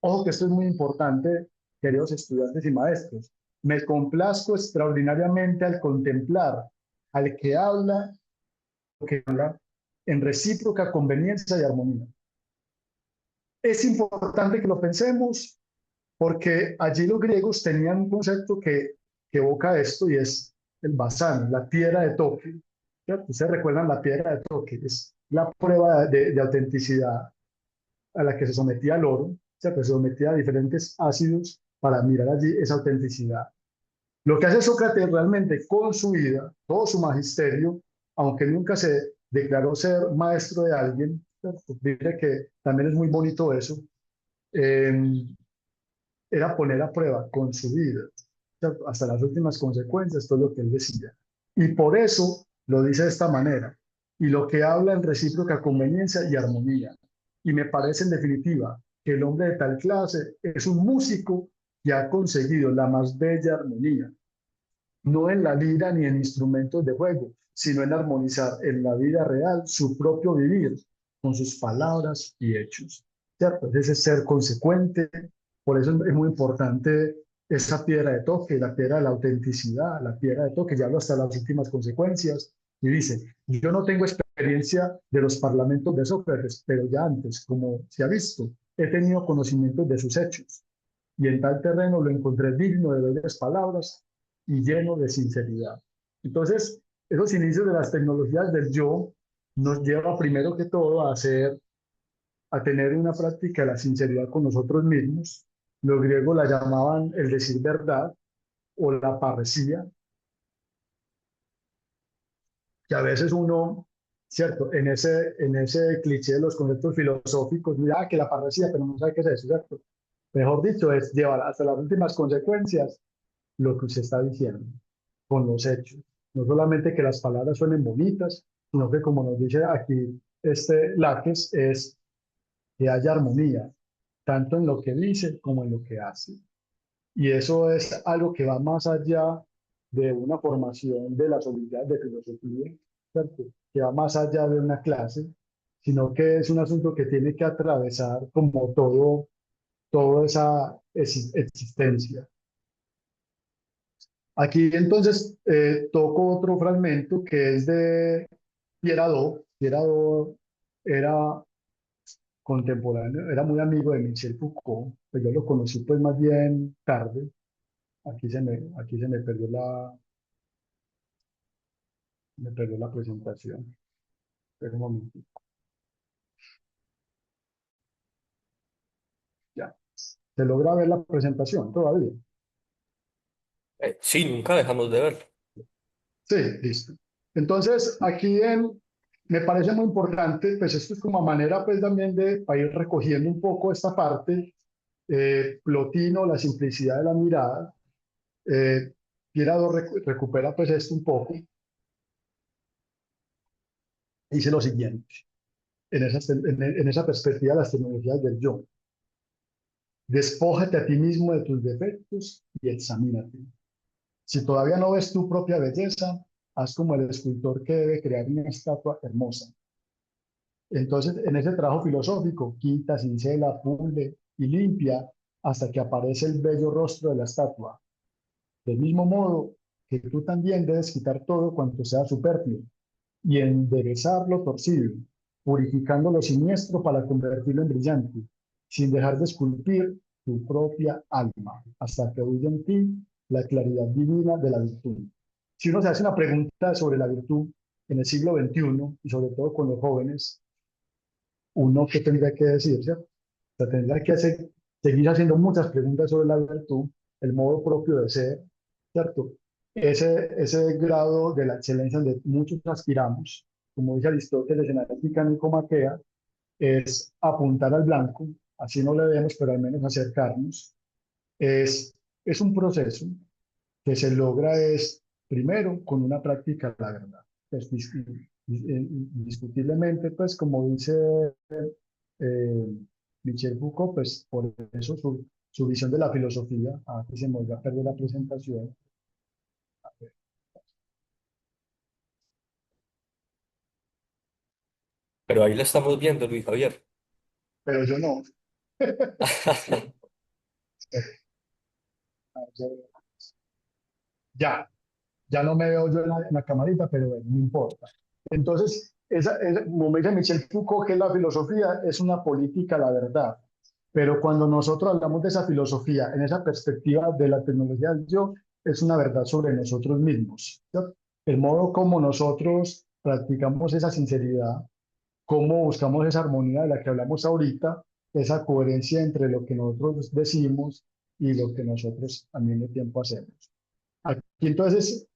Ojo que esto es muy importante, queridos estudiantes y maestros. Me complazco extraordinariamente al contemplar al que habla en recíproca conveniencia y armonía. Es importante que lo pensemos porque allí los griegos tenían un concepto que evoca esto y es el basán, la piedra de toque. ¿Cierto? Ustedes recuerdan la piedra de toque, es la prueba de autenticidad a la que se sometía el oro, ¿cierto? Se sometía a diferentes ácidos para mirar allí esa autenticidad. Lo que hace Sócrates realmente con su vida, todo su magisterio, aunque nunca se declaró ser maestro de alguien, ¿cierto? Dice que también es muy bonito eso, eh, era poner a prueba con su vida, ¿cierto? Hasta las últimas consecuencias, todo lo que él decía. Y por eso lo dice de esta manera, y lo que habla en recíproca conveniencia y armonía. Y me parece en definitiva que el hombre de tal clase es un músico que ha conseguido la más bella armonía, no en la lira ni en instrumentos de juego, sino en armonizar en la vida real su propio vivir con sus palabras y hechos. ¿Cierto? Es ese ser consecuente, por eso es muy importante esa piedra de toque, la piedra de la autenticidad, la piedra de toque, ya hablo hasta las últimas consecuencias, y dice, yo no tengo experiencia de los parlamentos de Sócrates, pero ya antes, como se ha visto, he tenido conocimientos de sus hechos y en tal terreno lo encontré digno de bellas palabras y lleno de sinceridad. Entonces, esos inicios de las tecnologías del yo nos lleva primero que todo a tener una práctica de la sinceridad con nosotros mismos. Los griegos la llamaban el decir verdad o la parresía, que a veces uno, cierto, en ese cliché de los conceptos filosóficos, mira que la parresía, pero no sabe qué es eso, ¿cierto? Mejor dicho, es llevar hasta las últimas consecuencias lo que usted está diciendo con los hechos. No solamente que las palabras suenen bonitas, sino que como nos dice aquí este Laques, es que haya armonía, tanto en lo que dice como en lo que hace. Y eso es algo que va más allá. de una formación de las habilidades de filosofía, ¿cierto? Que va más allá de una clase, sino que es un asunto que tiene que atravesar como toda esa existencia. Aquí entonces toco otro fragmento que es de Pierre Hadot. Pierre Hadot era contemporáneo, era muy amigo de Michel Foucault, pues yo lo conocí pues más bien tarde. Aquí se me perdió la presentación. Espera un momento. Ya. ¿Se logra ver la presentación todavía? Sí, nunca dejamos de verlo. Sí, listo. Entonces, me parece muy importante, pues esto es como a manera pues también de para ir recogiendo un poco esta parte, Plotino, la simplicidad de la mirada, eh, Tirado recupera pues esto un poco, dice lo siguiente, en esa perspectiva de las tecnologías del yo, despójate a ti mismo de tus defectos y examínate. Si todavía no ves tu propia belleza, haz como el escultor que debe crear una estatua hermosa. Entonces, en ese trabajo filosófico, quita, cincela, pule y limpia hasta que aparece el bello rostro de la estatua. Del mismo modo que tú también debes quitar todo cuanto sea superfluo y enderezar lo torcido, purificando lo siniestro para convertirlo en brillante, sin dejar de esculpir tu propia alma, hasta que huya en ti la claridad divina de la virtud. Si uno se hace una pregunta sobre la virtud en el siglo XXI, y sobre todo con los jóvenes, uno que tendría que decir, ¿cierto? O sea, tendría que seguir haciendo muchas preguntas sobre la virtud, el modo propio de ser, ¿cierto? Ese grado de la excelencia donde muchos aspiramos, como dice Aristóteles en la Ética Nicomaquea, es apuntar al blanco, así no le vemos, pero al menos acercarnos. Es, es un proceso que se logra primero con una práctica de la verdad. Pues, indiscutiblemente, pues como dice eh, Michel Foucault, pues por eso su visión de la filosofía, aquí se me voy a perder la presentación, Pero ahí la estamos viendo, Luis Javier. pero yo no. Ya, ya no me veo yo en la camarita, pero bueno, no importa. Entonces, como me dice Michel Foucault, que la filosofía es una política, la verdad. Pero cuando nosotros hablamos de esa filosofía, en esa perspectiva de la tecnología del yo, es una verdad sobre nosotros mismos, ¿cierto? El modo como nosotros practicamos esa sinceridad, cómo buscamos esa armonía de la que hablamos ahorita, esa coherencia entre lo que nosotros decimos y lo que nosotros al mismo tiempo hacemos. Aquí entonces,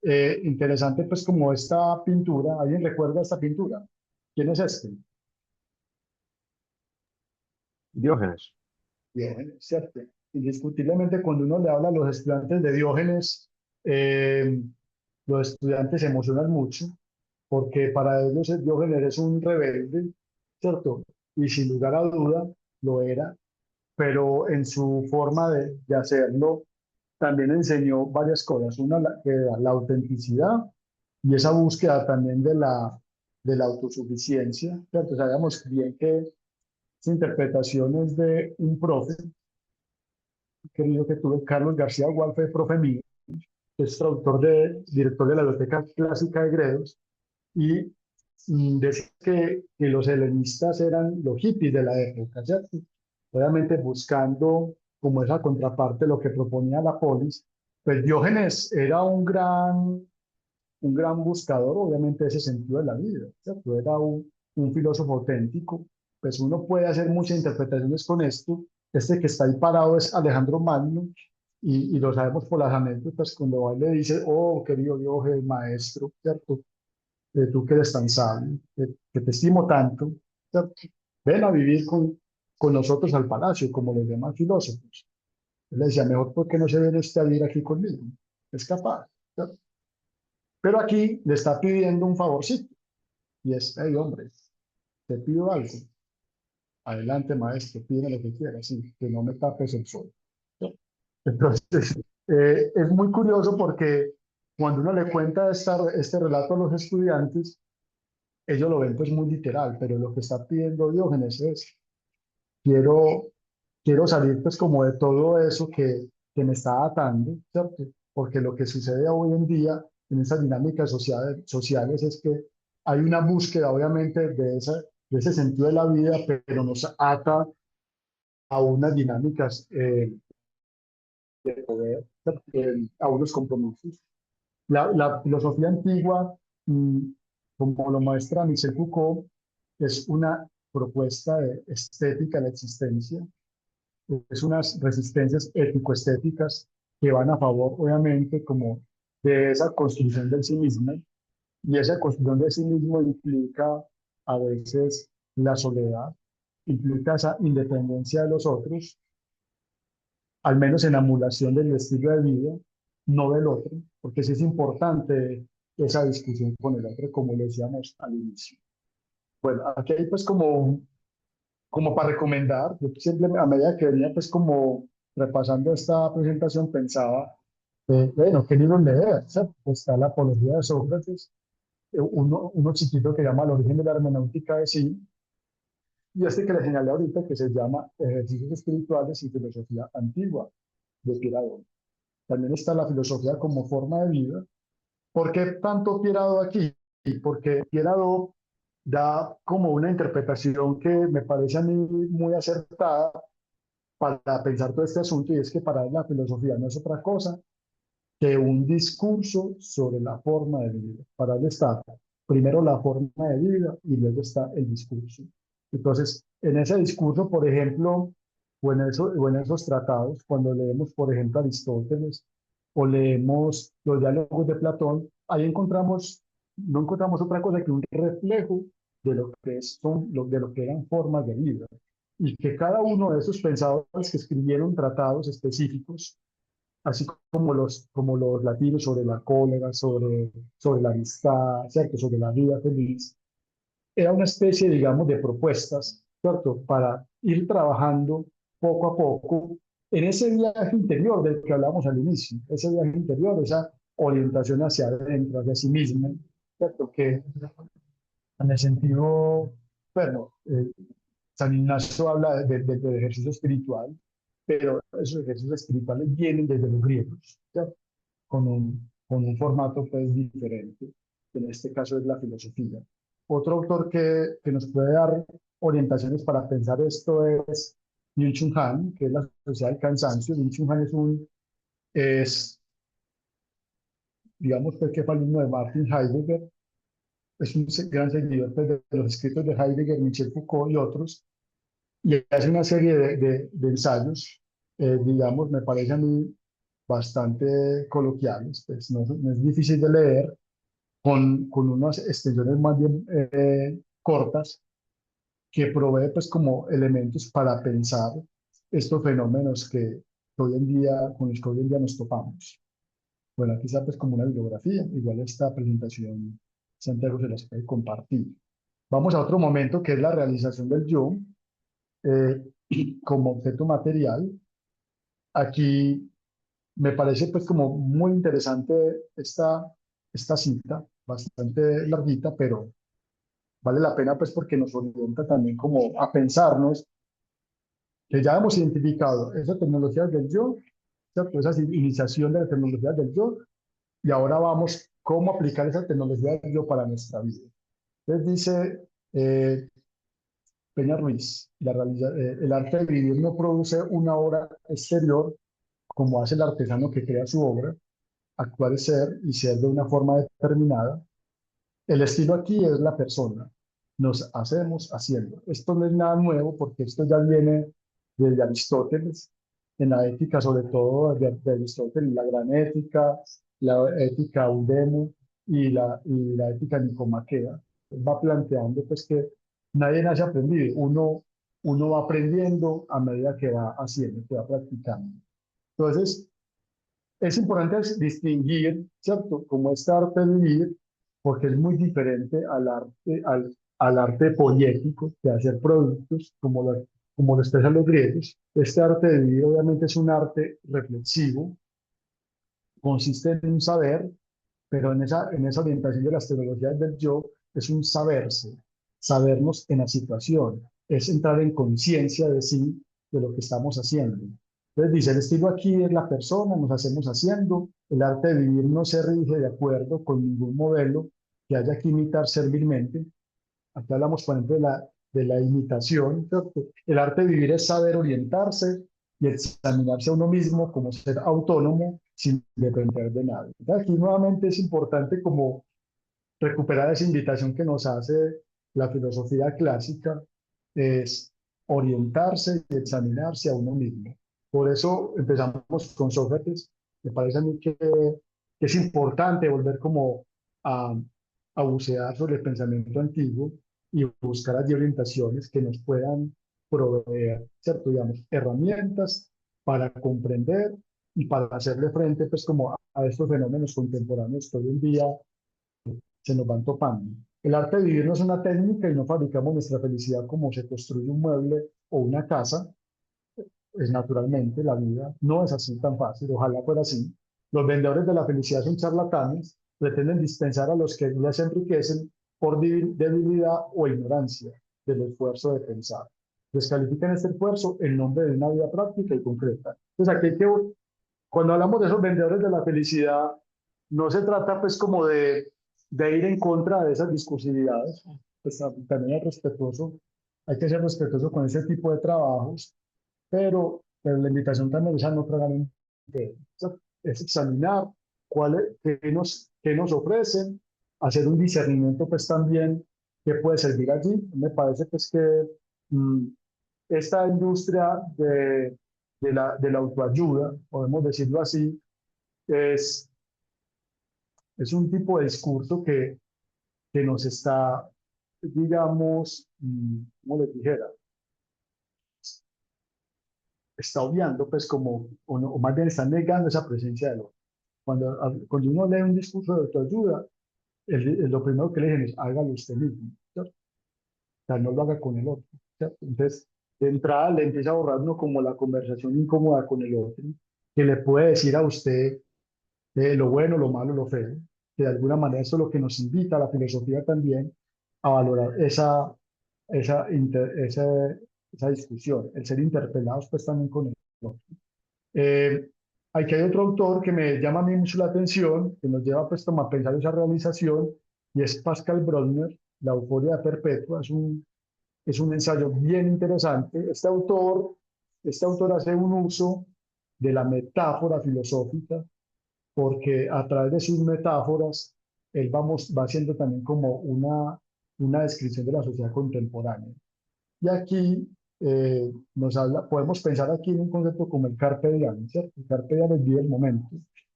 interesante pues como esta pintura, ¿alguien recuerda esta pintura? ¿Quién es este? Diógenes. Diógenes, ¿cierto? Indiscutiblemente cuando uno le habla a los estudiantes de Diógenes, los estudiantes se emocionan mucho porque para ellos Diógenes es un rebelde, ¿cierto? Y sin lugar a duda lo era, pero en su forma de hacerlo también enseñó varias cosas. Una, que era la autenticidad y esa búsqueda también de la autosuficiencia, ¿cierto? Sabemos bien que esa interpretación es de un profe, querido que tuve, Carlos García Gualfe, profe mío, que es director de la Biblioteca Clásica de Gredos, y decía que los helenistas eran los hippies de la época, ¿cierto? Obviamente buscando como esa contraparte lo que proponía la polis, pues Diógenes era un gran buscador, obviamente, de ese sentido de la vida, ¿cierto? Era un filósofo auténtico, pues uno puede hacer muchas interpretaciones con esto. Este que está ahí parado es Alejandro Magno, y lo sabemos por las anécdotas, cuando va y le dice, oh, querido Diógenes, maestro, ¿cierto? Tú que eres tan sabio, que te estimo tanto, ¿cierto? Ven a vivir con nosotros al palacio, como los demás filósofos. Él le decía, mejor porque no se viene usted a vivir aquí conmigo, es capaz, ¿cierto? Pero aquí le está pidiendo un favorcito, y es, hey, hombre, te pido algo. Adelante, maestro, pide lo que quieras, sí, que no me tapes el sol. ¿No? Entonces, es muy curioso porque cuando uno le cuenta este relato a los estudiantes, ellos lo ven pues muy literal, pero lo que está pidiendo Diógenes es, quiero, quiero salir pues como de todo eso que me está atando, ¿cierto? Porque lo que sucede hoy en día en esas dinámicas sociales es que hay una búsqueda obviamente de ese sentido de la vida, pero nos ata a unas dinámicas de poder, a unos compromisos. La filosofía antigua, mm, como lo muestra Michel Foucault, es una propuesta de estética de la existencia, es unas resistencias ético-estéticas que van a favor, obviamente, como de esa construcción del sí mismo, y esa construcción de sí mismo implica a veces la soledad, implica esa independencia de los otros, al menos en la emulación del estilo de vida, no del otro, porque sí es importante esa discusión con el otro, como le decíamos al inicio. Bueno, aquí hay pues como para recomendar, yo siempre a medida que venía pues como repasando esta presentación pensaba, bueno, ¿qué libros leer? ¿Cierto? Pues está la Apología de Sócrates, uno chiquito que llama El origen de la hermenéutica de sí, y este que le señalé ahorita que se llama Ejercicios espirituales y filosofía antigua de Pirador. También está la filosofía como forma de vida. ¿Por qué tanto Pirador aquí? Porque Pirador da como una interpretación que me parece a mí muy acertada para pensar todo este asunto, y es que para él la filosofía no es otra cosa que un discurso sobre la forma de vida. Para él está primero la forma de vida y luego está el discurso. Entonces, en ese discurso, por ejemplo, o en esos tratados, cuando leemos, por ejemplo, Aristóteles o leemos los diálogos de Platón, ahí no encontramos otra cosa que un reflejo de lo que de lo que eran formas de vida. Y que cada uno de esos pensadores que escribieron tratados específicos, así como los latinos sobre la cólera, sobre la amistad, ¿cierto? Sobre la vida feliz, era una especie, digamos, de propuestas, ¿cierto? Para ir trabajando poco a poco en ese viaje interior del que hablamos al inicio, ese viaje interior, esa orientación hacia adentro, hacia sí mismo, ¿cierto? Que en el sentido, bueno, San Ignacio habla del ejercicio espiritual, pero esos ejercicios espirituales vienen desde los griegos, ¿cierto? Con un formato pues diferente, que en este caso es la filosofía. Otro autor que nos puede dar orientaciones para pensar esto es Byung-Chul Han, que es la sociedad del cansancio. Byung-Chul Han es, digamos, pues, que fue alumno de Martin Heidegger, es un gran seguidor pues, de los escritos de Heidegger, Michel Foucault y otros, y hace una serie de ensayos, digamos, me parece a mí bastante coloquiales, pues no es difícil de leer, con unas extensiones más bien cortas, que provee pues como elementos para pensar estos fenómenos hoy en día, con los que hoy en día nos topamos. Bueno, aquí está pues como una bibliografía, igual esta presentación Santiago se las puede compartir. Vamos a otro momento que es la realización del yo eh, como objeto material. Aquí me parece pues como muy interesante esta cita, bastante larguita, pero vale la pena pues porque nos orienta también como a pensarnos que ya hemos identificado esa tecnología del yo, ¿cierto? Esa iniciación de la tecnología del yo, y ahora vamos cómo aplicar esa tecnología del yo para nuestra vida. Entonces dice Peña Ruiz, el arte de vivir no produce una obra exterior como hace el artesano que crea su obra, actuar es ser y ser de una forma determinada. El estilo aquí es la persona. Nos hacemos haciendo. Esto no es nada nuevo porque esto ya viene de Aristóteles, en la ética sobre todo de Aristóteles, la gran ética, la ética Eudemo y la ética nicomaquea. Va planteando pues que nadie nace aprendido, uno va aprendiendo a medida que va haciendo, que va practicando. Entonces, es importante distinguir, ¿cierto?, como este arte de vivir, porque es muy diferente al arte poético de hacer productos, como lo expresan los griegos. Este arte de vivir obviamente es un arte reflexivo, consiste en un saber, pero en esa orientación de las tecnologías del yo es un saberse, sabernos en la situación, es entrar en conciencia de sí, de lo que estamos haciendo. Entonces dice, el estilo aquí es la persona, nos hacemos haciendo, el arte de vivir no se rige de acuerdo con ningún modelo que haya que imitar servilmente. Aquí hablamos, por ejemplo, de la imitación, ¿cierto? El arte de vivir es saber orientarse y examinarse a uno mismo como ser autónomo sin depender de nadie. Entonces, aquí nuevamente es importante como recuperar esa invitación que nos hace la filosofía clásica, es orientarse y examinarse a uno mismo. Por eso empezamos con Sócrates. Me parece a mí que es importante volver como a, a bucear sobre el pensamiento antiguo y buscar allí orientaciones que nos puedan proveer, ¿cierto? Digamos, herramientas para comprender y para hacerle frente, pues, como a estos fenómenos contemporáneos que hoy en día se nos van topando. El arte de vivir no es una técnica y no fabricamos nuestra felicidad como se construye un mueble o una casa. Es naturalmente la vida, no es así tan fácil, ojalá fuera así. Los vendedores de la felicidad son charlatanes, pretenden dispensar a los que les enriquecen por debilidad o ignorancia del esfuerzo de pensar. Descalifican este esfuerzo en nombre de una vida práctica y concreta. Entonces, aquí hay que, cuando hablamos de esos vendedores de la felicidad, no se trata pues como de ir en contra de esas discursividades, pues también es respetuoso, hay que ser respetuoso con ese tipo de trabajos, pero la invitación también es a no tragar entero. Es examinar qué nos ofrecen, hacer un discernimiento pues también que puede servir allí. Me parece pues que mm, esta industria de la autoayuda, podemos decirlo así, es, es un tipo de discurso que nos está, digamos, ¿cómo les dijera? Está obviando, pues, como, o más bien está negando esa presencia del otro. Cuando uno lee un discurso de autoayuda, lo primero que le dicen es hágalo usted mismo, ¿cierto? O sea, no lo haga con el otro, ¿cierto? Entonces, de entrada le empieza a borrar uno como la conversación incómoda con el otro, que le puede decir a usted lo bueno, lo malo, lo feo, que de alguna manera eso es lo que nos invita a la filosofía también a valorar esa, esa discusión, el ser interpelados pues también con el otro. Eh, Aquí hay otro autor que me llama a mí mucho la atención, que nos lleva pues como a pensar esa realización, y es Pascal Bruckner, La euforia perpetua. Es un ensayo bien interesante. Este autor hace un uso de la metáfora filosófica, porque a través de sus metáforas, va haciendo también como una descripción de la sociedad contemporánea. Y aquí podemos pensar aquí en un concepto como el carpe diem, ¿cierto? El carpe diem es vive el momento.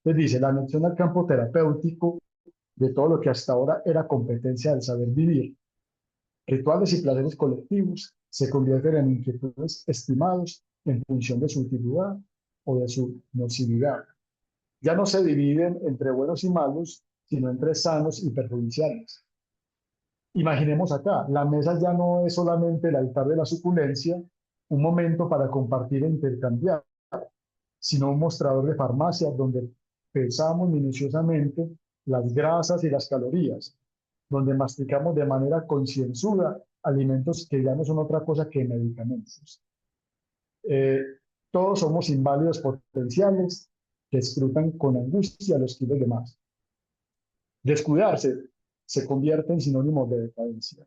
Entonces dice, la anexión al campo terapéutico de todo lo que hasta ahora era competencia del saber vivir. Rituales y placeres colectivos se convierten en inquietudes estimados en función de su utilidad o de su nocividad. Ya no se dividen entre buenos y malos, sino entre sanos y perjudiciales. Imaginemos acá, la mesa ya no es solamente el altar de la suculencia, un momento para compartir e intercambiar, sino un mostrador de farmacia donde pesamos minuciosamente las grasas y las calorías, donde masticamos de manera concienzuda alimentos que ya no son otra cosa que medicamentos. Eh, Todos somos inválidos potenciales que escrutan con angustia los kilos de más. Descuidarse se convierte en sinónimo de decadencia.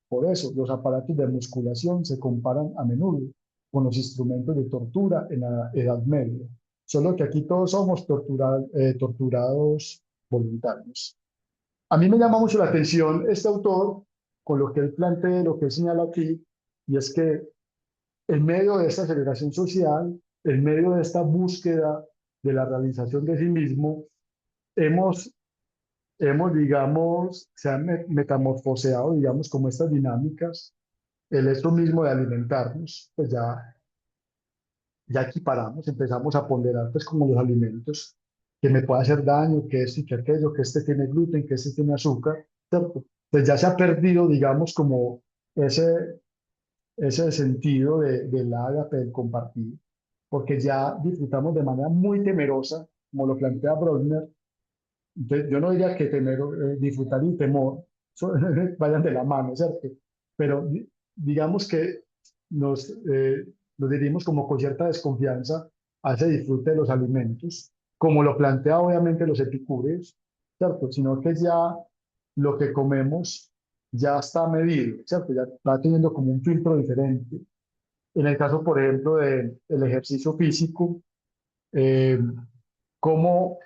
Por eso, los aparatos de musculación se comparan a menudo con los instrumentos de tortura en la Edad Media, solo que aquí todos somos torturados voluntarios. A mí me llama mucho la atención este autor con lo que él plantea, lo que él señala aquí, y es que en medio de esta aceleración social, en medio de esta búsqueda de la realización de sí mismo, hemos digamos, se han metamorfoseado, digamos, como estas dinámicas, el hecho mismo de alimentarnos, pues ya equiparamos, empezamos a ponderar, pues, como los alimentos, que me puede hacer daño, que esto y que aquello, que este tiene gluten, que este tiene azúcar, ¿cierto? Pues ya se ha perdido, digamos, como ese, ese sentido del ágape, del compartir, porque ya disfrutamos de manera muy temerosa, como lo plantea Brodner, Entonces, yo no diría que temer, disfrutar y temor vayan de la mano, ¿cierto? Pero digamos que nos, nos dirigimos como con cierta desconfianza a ese disfrute de los alimentos, como lo plantea obviamente los epicúreos, ¿cierto? Sino que ya lo que comemos ya está medido, ¿cierto? Ya va teniendo como un filtro diferente. En el caso, por ejemplo, del ejercicio físico, eh, cómo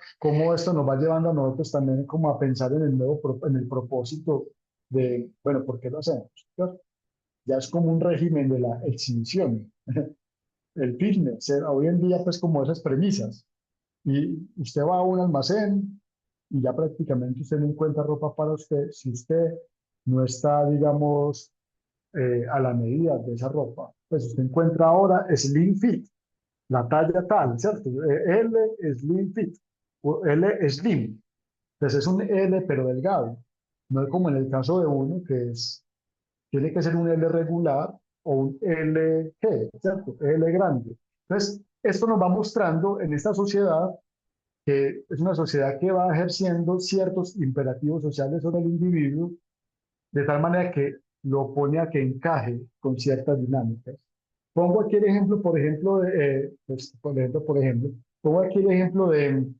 esto nos va llevando a nosotros también como a pensar en el en el propósito de, bueno, ¿por qué lo hacemos? ¿Cierto? Ya es como un régimen de la exhibición, el fitness, hoy en día pues como esas premisas. Y usted va a un almacén y ya prácticamente usted no encuentra ropa para usted si usted no está, digamos, a la medida de esa ropa. Pues usted encuentra ahora Slim Fit, la talla tal, ¿cierto? L Slim Fit o L Slim. Entonces es un L pero delgado. No es como en el caso de uno que es, tiene que ser un L regular o un LG, ¿cierto? L grande. Entonces, esto nos va mostrando en esta sociedad que es una sociedad que va ejerciendo ciertos imperativos sociales sobre el individuo, de tal manera que lo pone a que encaje con ciertas dinámicas. Pongo aquí el ejemplo, por ejemplo, pues, por ejemplo, pongo aquí el ejemplo del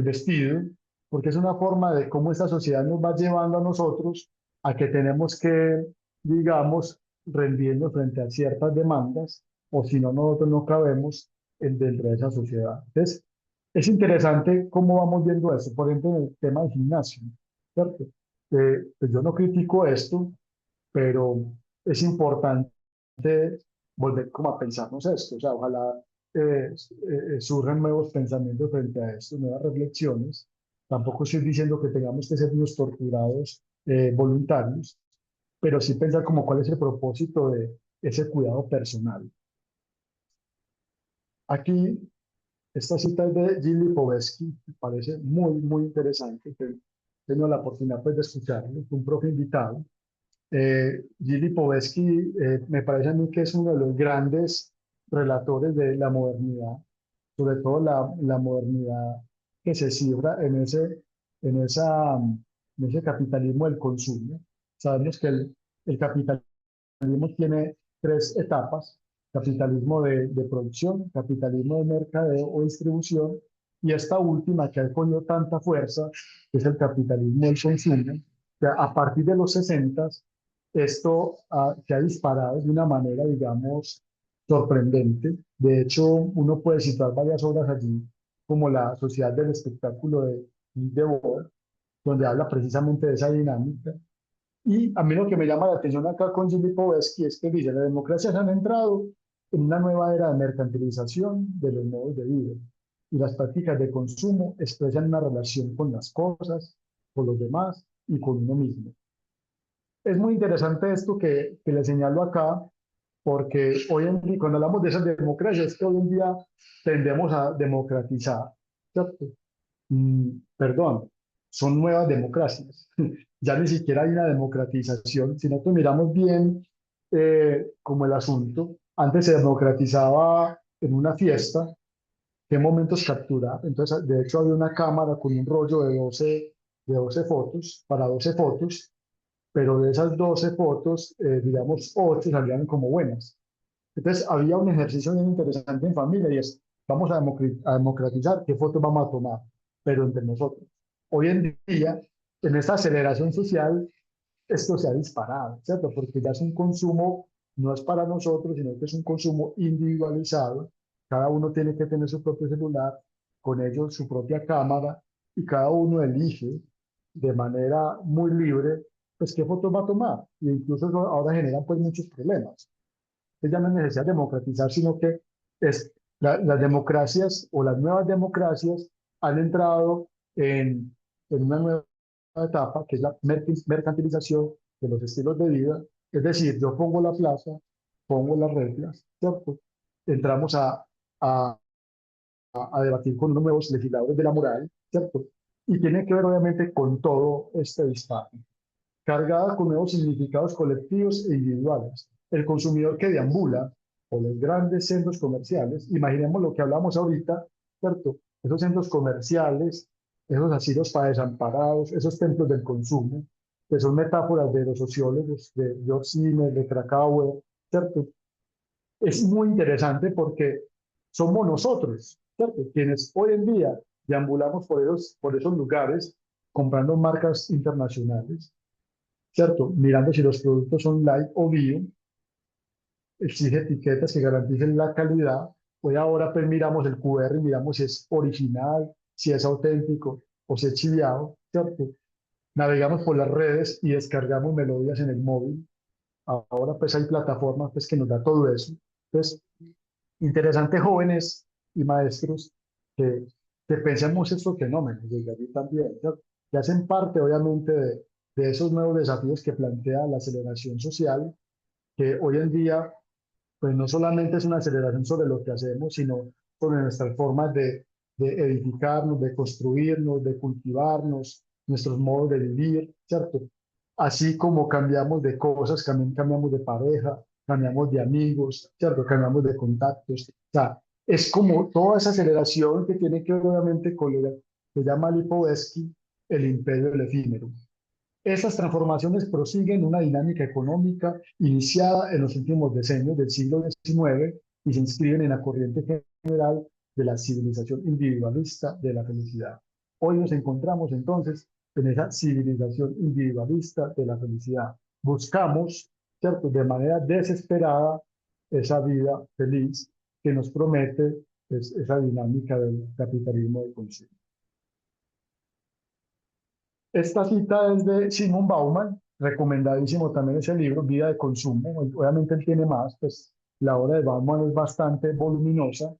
vestido, porque es una forma de cómo esta sociedad nos va llevando a nosotros a que tenemos que, digamos, rendirnos frente a ciertas demandas, o si no, nosotros no cabemos dentro de esa sociedad. Entonces, es interesante cómo vamos viendo eso, por ejemplo, en el tema del gimnasio, ¿cierto? Pues yo no critico esto, pero es importante volver como a pensarnos esto, o sea, ojalá surjan nuevos pensamientos frente a esto, nuevas reflexiones. Tampoco estoy diciendo que tengamos que ser unos torturados voluntarios, pero sí pensar como cuál es el propósito de ese cuidado personal. Aquí, esta cita es de Gilles Lipovetsky, me parece muy interesante, que tengo la oportunidad pues, de escucharlo, un profe invitado. Gili Povetsky me parece a mí que es uno de los grandes relatores de la modernidad, sobre todo la modernidad que se cifra en, esa, en ese capitalismo del consumo. Sabemos que el capitalismo tiene tres etapas: capitalismo de producción, capitalismo de mercadeo o distribución, y esta última que ha cogido tanta fuerza, que es el capitalismo del consumo, que a partir de los 60 esto se ha disparado de una manera, digamos, sorprendente. De hecho, uno puede citar varias obras allí, como La Sociedad del Espectáculo de Yves Debord, donde habla precisamente de esa dinámica. Y a mí lo que me llama la atención acá con Jimmy Povesky es que dice, las democracias han entrado en una nueva era de mercantilización de los modos de vida y las prácticas de consumo expresan una relación con las cosas, con los demás y con uno mismo. Es muy interesante esto que le señalo acá, porque hoy en día, cuando hablamos de esas democracias, es que hoy en día tendemos a democratizar, ¿cierto? Perdón, son nuevas democracias. Ya ni siquiera hay una democratización. Si nosotros miramos bien como el asunto, antes se democratizaba en una fiesta, qué momentos capturar. Entonces, de hecho, había una cámara con un rollo de 12 fotos, para 12 fotos, pero de esas 12 fotos, digamos, 8 salían como buenas. Entonces, había un ejercicio bien interesante en familia y es, vamos a democratizar qué fotos vamos a tomar, pero entre nosotros. Hoy en día, en esta aceleración social, esto se ha disparado, ¿cierto? Porque ya es un consumo, no es para nosotros, sino que es un consumo individualizado. Cada uno tiene que tener su propio celular, con ello su propia cámara, y cada uno elige de manera muy libre, pues qué fotos va a tomar. Y incluso eso ahora generan pues muchos problemas. Entonces ya no es necesidad de democratizar, sino que es, las democracias o las nuevas democracias han entrado en una nueva etapa, que es la mercantilización de los estilos de vida. Es decir, yo pongo la plaza, pongo las reglas, ¿cierto? Entramos a, a debatir con unos nuevos legisladores de la moral, ¿cierto? Y tiene que ver obviamente con todo este disparo, cargada con nuevos significados colectivos e individuales. El consumidor que deambula por los grandes centros comerciales, imaginemos lo que hablamos ahorita, ¿cierto? Esos centros comerciales esos asilos para desamparados, esos templos del consumo, que son metáforas de los sociólogos, de George Zimmer, de Krakauer, ¿cierto? Es muy interesante porque somos nosotros, ¿cierto? Quienes hoy en día deambulamos por esos lugares comprando marcas internacionales, ¿cierto? Mirando si los productos son light o bio, exige etiquetas que garanticen la calidad. Hoy ahora pues miramos el QR y miramos si es original, si es auténtico o si es chiviado, ¿cierto? Navegamos por las redes y descargamos melodías en el móvil. Ahora pues hay plataformas pues que nos da todo eso. Entonces, interesante jóvenes y maestros que, que pensemos estos fenómenos desde allí también, ¿cierto? Que hacen parte obviamente de esos nuevos desafíos que plantea la aceleración social, que hoy en día pues no solamente es una aceleración sobre lo que hacemos, sino sobre nuestras formas de edificarnos, de construirnos, de cultivarnos, nuestros modos de vivir, ¿cierto? Así como cambiamos de cosas, también cambiamos de pareja, cambiamos de amigos, ¿cierto? Cambiamos de contactos. O sea, es como toda esa aceleración que tiene que ver obviamente con lo que llama Lipovetsky el imperio del efímero. Estas transformaciones prosiguen una dinámica económica iniciada en los últimos decenios del siglo XIX y se inscriben en la corriente general de la civilización individualista de la felicidad. Hoy nos encontramos entonces en esa civilización individualista de la felicidad. Buscamos, ¿cierto?, de manera desesperada esa vida feliz que nos promete pues, esa dinámica del capitalismo de consumo. Esta cita es de Simon Bauman, recomendadísimo también ese libro, Vida de Consumo. Obviamente él tiene más, pues la obra de Bauman es bastante voluminosa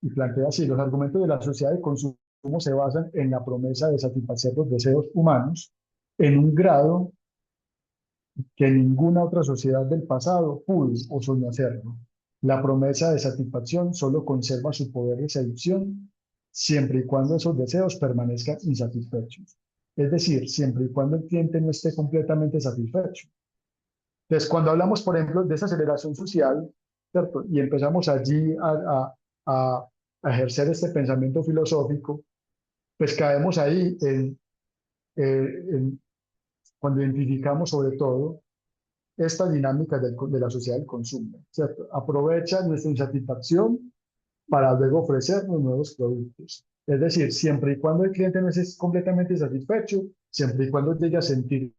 y plantea así, los argumentos de la sociedad de consumo se basan en la promesa de satisfacer los deseos humanos en un grado que ninguna otra sociedad del pasado pudo o soñó hacerlo. La promesa de satisfacción solo conserva su poder de seducción siempre y cuando esos deseos permanezcan insatisfechos. Es decir, siempre y cuando el cliente no esté completamente satisfecho. Entonces, cuando hablamos, por ejemplo, de esa aceleración social, ¿cierto? Y empezamos allí a ejercer este pensamiento filosófico, pues caemos ahí en cuando identificamos sobre todo esta dinámica de la sociedad del consumo, ¿cierto? Aprovecha nuestra insatisfacción para luego ofrecernos nuevos productos. Es decir, siempre y cuando el cliente no esté completamente satisfecho, siempre y cuando llegue a sentir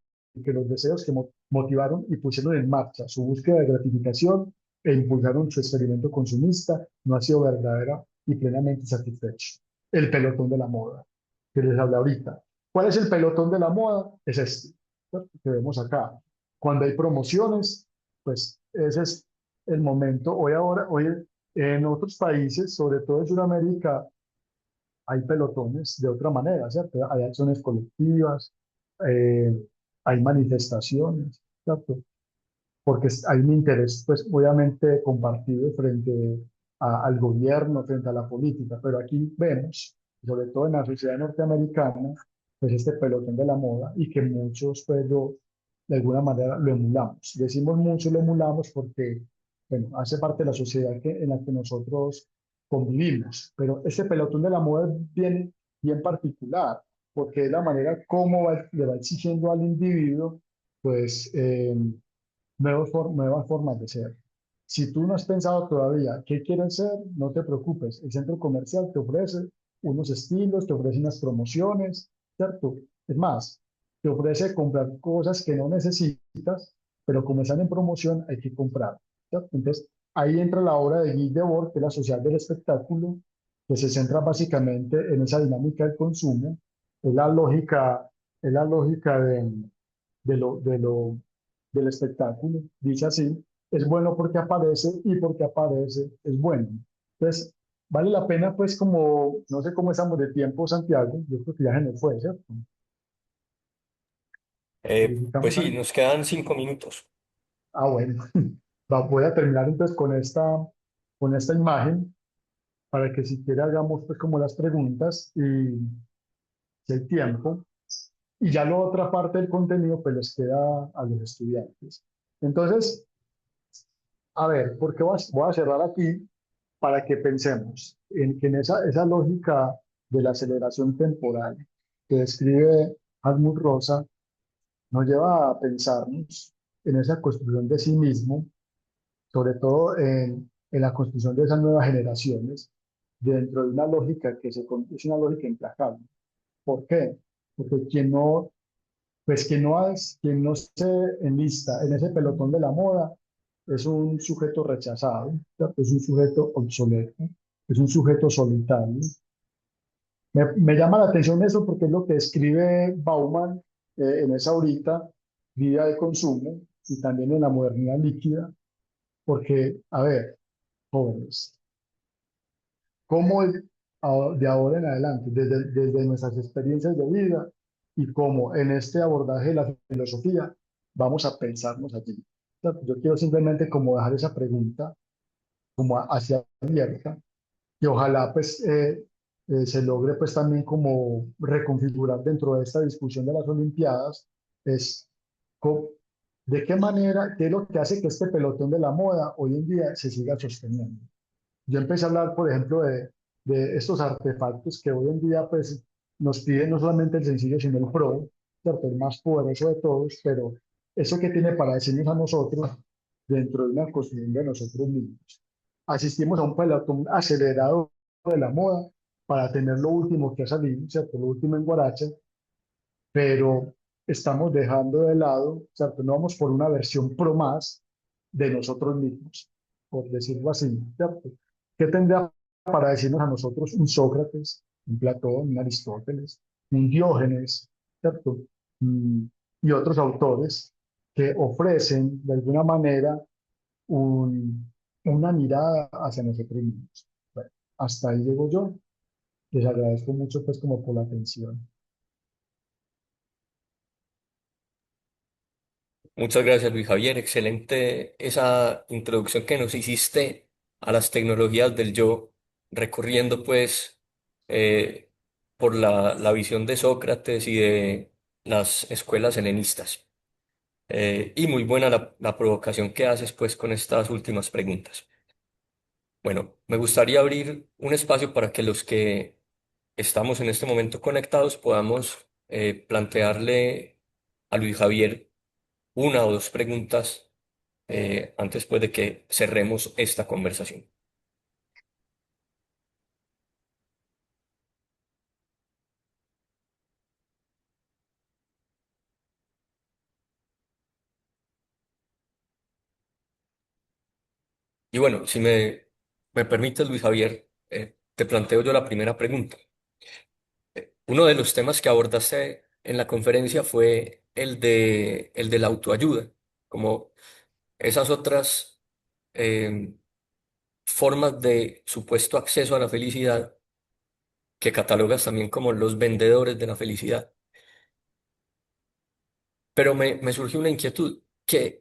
que los deseos que motivaron y pusieron en marcha su búsqueda de gratificación e impulsaron su experimento consumista, no ha sido verdadera y plenamente satisfecho. El pelotón de la moda, que les hablé ahorita. ¿Cuál es el pelotón de la moda? Es este, ¿cierto?, que vemos acá. Cuando hay promociones, pues ese es el momento. Hoy en otros países, sobre todo en Sudamérica, hay pelotones de otra manera, ¿cierto? Hay acciones colectivas, eh, hay manifestaciones, ¿cierto? Porque hay un interés, pues obviamente compartido frente al gobierno, frente a la política, pero aquí vemos, sobre todo en la sociedad norteamericana, pues este pelotón de la moda y que muchos, pues de alguna manera lo emulamos. Decimos mucho lo emulamos porque, bueno, hace parte de la sociedad en la que nosotros convivimos, pero este pelotón de la moda viene bien particular, porque es la manera como le va exigiendo al individuo, pues, nuevas formas de ser. Si tú no has pensado todavía qué quieres ser, no te preocupes. El centro comercial te ofrece unos estilos, te ofrece unas promociones, ¿cierto? Es más, te ofrece comprar cosas que no necesitas, pero como están en promoción, hay que comprar, ¿cierto? Entonces, ahí entra la obra de Guy Debord, que es la social del espectáculo, que se centra básicamente en esa dinámica del consumo, es la lógica del espectáculo. Dice así, es bueno porque aparece y porque aparece es bueno. Entonces, vale la pena, pues, como, no sé cómo estamos de tiempo, Santiago, yo creo que ya se nos fue, ¿cierto? Pues Verificamos sí, ahí. nos quedan 5 minutos. Ah, bueno. Voy a terminar entonces con esta imagen para que si quiere hagamos pues como las preguntas y si hay tiempo. Y ya la otra parte del contenido pues les queda a los estudiantes. Entonces, a ver, ¿por qué voy a cerrar aquí? Para que pensemos en que en esa lógica de la aceleración temporal que describe Hartmut Rosa nos lleva a pensarnos en esa construcción de sí mismo, sobre todo en la construcción de esas nuevas generaciones, dentro de una lógica es una lógica implacable. ¿Por qué? Porque quien no se enlista en ese pelotón de la moda es un sujeto rechazado, ¿cierto? Es un sujeto obsoleto, es un sujeto solitario. Me llama la atención eso porque es lo que escribe Bauman en esa horita, vida de consumo, y también en la modernidad líquida, porque, a ver, jóvenes, ¿cómo de ahora en adelante, desde nuestras experiencias de vida y cómo en este abordaje de la filosofía vamos a pensarnos allí? Yo quiero simplemente como dejar esa pregunta como hacia abierta, y ojalá pues se logre pues también como reconfigurar dentro de esta discusión de las Olimpiadas, es co- de qué manera, qué es lo que hace que este pelotón de la moda hoy en día se siga sosteniendo. Yo empecé a hablar, por ejemplo, de estos artefactos que hoy en día pues nos piden no solamente el sencillo, sino el pro, ¿cierto? El más poderoso de todos, pero eso que tiene para decirnos a nosotros dentro de una construcción de nosotros mismos. Asistimos a un pelotón acelerado de la moda para tener lo último que ha salido, ¿cierto? Lo último en Guaracha, pero estamos dejando de lado, ¿cierto? No vamos por una versión pro más de nosotros mismos, por decirlo así, ¿cierto? ¿Qué tendría para decirnos a nosotros un Sócrates, un Platón, un Aristóteles, un Diógenes, ¿cierto? Mm, y otros autores que ofrecen de alguna manera una mirada hacia nosotros mismos. Bueno, hasta ahí llego yo. Les agradezco mucho pues como por la atención. Muchas gracias, Luis Javier. Excelente esa introducción que nos hiciste a las tecnologías del yo, recorriendo pues eh, por la visión de Sócrates y de las escuelas helenistas. Y muy buena la provocación que haces pues con estas últimas preguntas. Bueno, me gustaría abrir un espacio para que los que estamos en este momento conectados podamos plantearle a Luis Javier una o dos preguntas antes pues de que cerremos esta conversación. Y bueno, si me permites, Luis Javier, te planteo yo la primera pregunta. Uno de los temas que abordaste en la conferencia fue el de la autoayuda, como esas otras eh, formas de supuesto acceso a la felicidad que catalogas también como los vendedores de la felicidad. Pero me surgió una inquietud,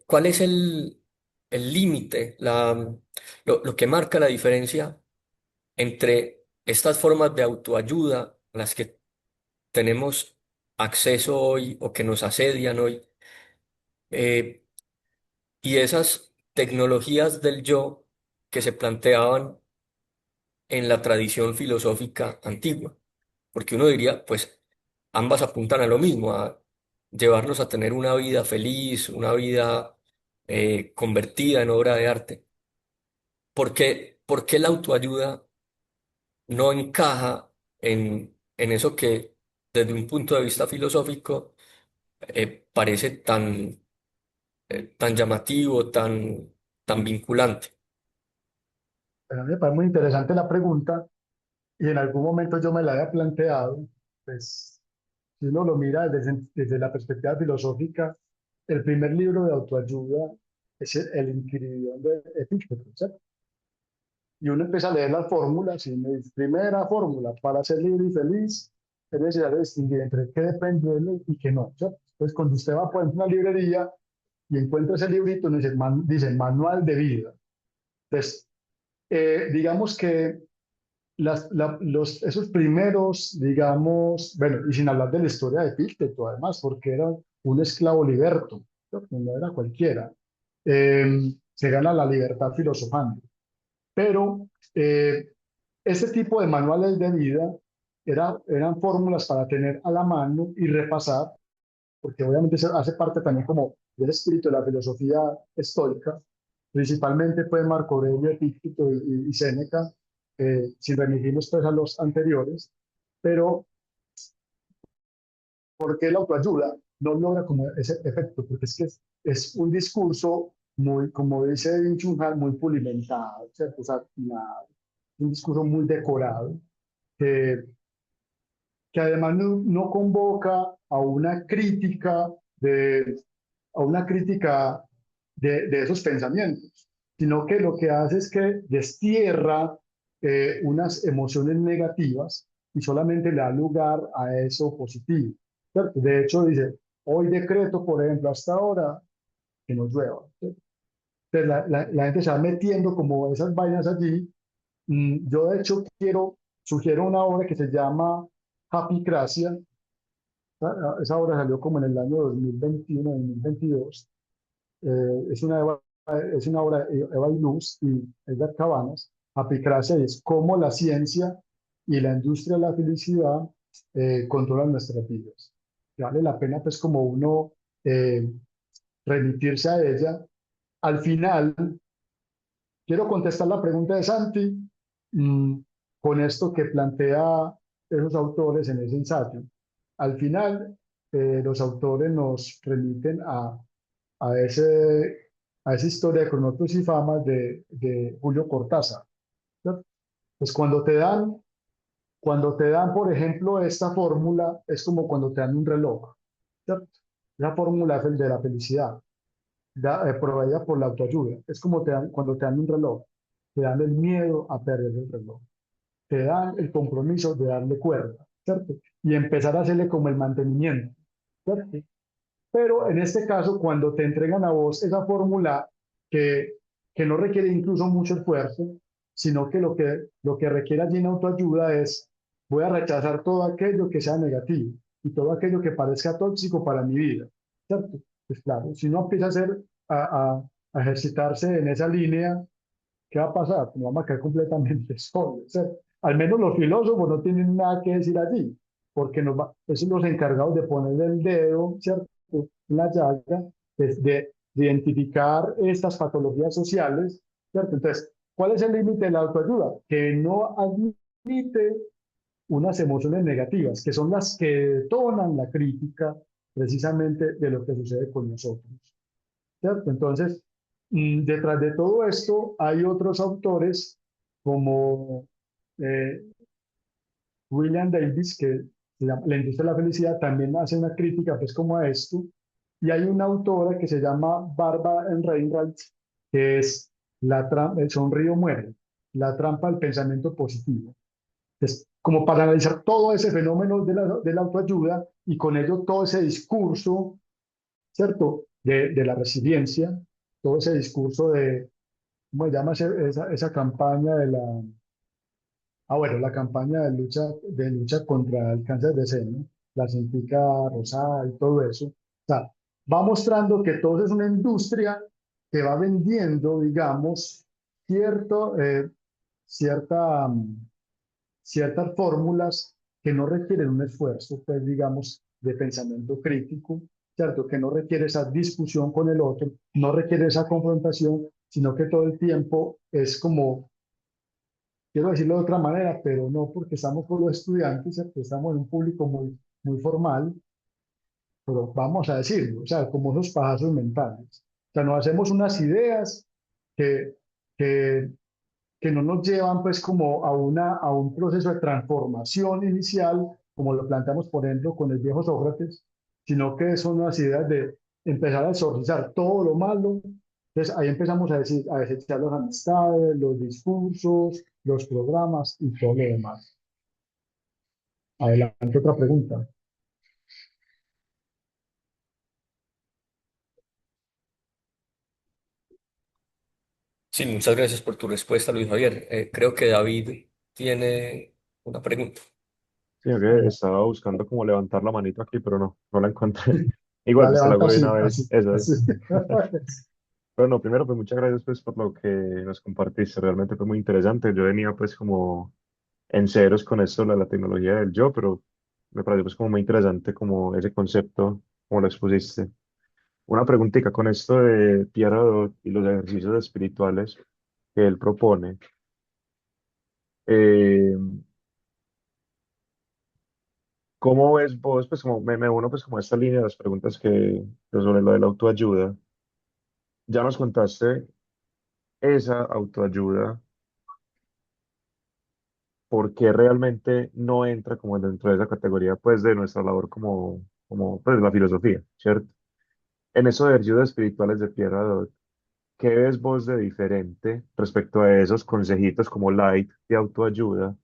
¿cuál es el límite, lo que marca la diferencia entre estas formas de autoayuda a las que tenemos acceso hoy o que nos asedian hoy, eh, y esas tecnologías del yo que se planteaban en la tradición filosófica antigua? Porque uno diría, pues ambas apuntan a lo mismo, a llevarnos a tener una vida feliz, una vida convertida en obra de arte. Por qué la autoayuda no encaja en eso que desde un punto de vista filosófico parece tan llamativo, tan vinculante? Pero a mí me parece muy interesante la pregunta y en algún momento yo me la había planteado, pues si uno lo mira desde la perspectiva filosófica, el primer libro de autoayuda es el Inquiridión de Epicteto, ¿cierto? Y uno empieza a leer las fórmulas y me dice, primera fórmula, para ser libre y feliz, es necesario distinguir entre qué depende de él y qué no, ¿cierto? Entonces, cuando usted va por ejemplo, a una librería y encuentra ese librito, dice Manual de Vida. Entonces, digamos que esos primeros, digamos, bueno, y sin hablar de la historia de Epicteto, además, porque era un esclavo liberto, ¿cierto? No era cualquiera. Se gana la libertad filosofando. Pero este tipo de manuales de vida eran fórmulas para tener a la mano y repasar, porque obviamente hace parte también como del espíritu de la filosofía estoica, principalmente fue Marco Aurelio, Epicteto y Séneca, sin remitirnos pues a los anteriores, pero ¿por qué la autoayuda no logra como ese efecto? Porque es un discurso muy, como dice Wing Chun Han, muy pulimentado, ¿cierto? O sea, un discurso muy decorado, que, que además no convoca de, a una crítica de esos pensamientos, sino que lo que hace es que destierra unas emociones negativas y solamente le da lugar a eso positivo. ¿Cierto? De hecho, dice, hoy decreto, por ejemplo, hasta ahora que no llueva. ¿Cierto? Entonces, la gente se va metiendo como esas vainas allí. Yo, de hecho, sugiero una obra que se llama Happy Gracia. Esa obra salió como en el año 2021, 2022. Es una obra de Eva Iluz y Edgar Cabanas. Apicracia es cómo la ciencia y la industria de la felicidad controlan nuestras vidas. Vale la pena, pues, como uno eh, remitirse a ella. Al final, quiero contestar la pregunta de Santi mm, con esto que plantea esos autores en ese ensayo. Al final, los autores nos remiten a, ese, a esa historia de Cronopios y Famas de Julio Cortázar. ¿Cierto? Pues cuando te dan, por ejemplo, esta fórmula, es como cuando te dan un reloj. ¿Cierto? La fórmula es el de la felicidad, proveída por la autoayuda. Es como cuando te dan un reloj, te dan el miedo a perder el reloj, te dan el compromiso de darle cuerda, ¿cierto? Y empezar a hacerle como el mantenimiento, ¿cierto? Pero en este caso, cuando te entregan a vos esa fórmula que, que no requiere incluso mucho esfuerzo, sino que lo que requiere allí en autoayuda es, voy a rechazar todo aquello que sea negativo y todo aquello que parezca tóxico para mi vida, ¿cierto? Pues claro, si uno empieza a hacer, a ejercitarse en esa línea, ¿qué va a pasar? Nos vamos a caer completamente solos. ¿Cierto? Al menos los filósofos no tienen nada que decir allí, porque esos son los encargados de poner el dedo, ¿cierto? En la llaga, de identificar estas patologías sociales, ¿cierto? Entonces, ¿cuál es el límite de la autoayuda? Que no admite unas emociones negativas, que son las que detonan la crítica precisamente de lo que sucede con nosotros. ¿Cierto? Entonces, detrás de todo esto hay otros autores como eh, William Davis, que La industria de la felicidad, también hace una crítica pues como a esto. Y hay una autora que se llama Barbara Ehrenreich, que es El sonrío muere, la trampa del pensamiento positivo. Es como para analizar todo ese fenómeno de la autoayuda y con ello todo ese discurso, ¿cierto? De la resiliencia, todo ese discurso ¿cómo se llama esa campaña bueno, la campaña de lucha contra el cáncer de seno, la cintica rosada y todo eso. O sea, va mostrando que todo es una industria que va vendiendo, digamos, cierto, cierta, ciertas fórmulas que no requieren un esfuerzo, pues, digamos, de pensamiento crítico, ¿cierto? Que no requiere esa discusión con el otro, no requiere esa confrontación, sino que todo el tiempo es como, quiero decirlo de otra manera, pero no porque estamos con los estudiantes, ¿cierto? Estamos en un público muy, muy formal, pero vamos a decirlo, o sea, como esos pasos mentales. O sea, nos hacemos unas ideas que, que que no nos llevan pues como a un proceso de transformación inicial, como lo planteamos por ejemplo con el viejo Sócrates, sino que son unas ideas de empezar a exorcizar todo lo malo. Entonces ahí empezamos a desechar las amistades, los discursos, los programas y todo lo demás. Adelante, otra pregunta. Sí, muchas gracias por tu respuesta, Luis Javier. Creo que David tiene una pregunta. Sí, que Allá. estaba buscando como levantar la manito aquí, pero no la encontré. Igual, La pues te la levanta hago de una así, vez. así, Eso así. es. Bueno, primero, pues muchas gracias pues por lo que nos compartiste. Realmente fue muy interesante. Yo venía pues como en ceros con esto de la tecnología del yo, pero me pareció pues como muy interesante como ese concepto, como lo expusiste. Una preguntita con esto de Pierre Hadot y los ejercicios espirituales que él propone. eh, ¿Cómo ves vos, pues como me uno pues como a esta línea de las preguntas que sobre lo de la autoayuda? Ya nos contaste esa autoayuda, ¿por qué realmente no entra como dentro de esa categoría pues de nuestra labor como pues la filosofía, ¿cierto? En esos ejercicios espirituales de Pierre Hadot, ¿qué ves vos de diferente respecto a esos consejitos como light de autoayuda?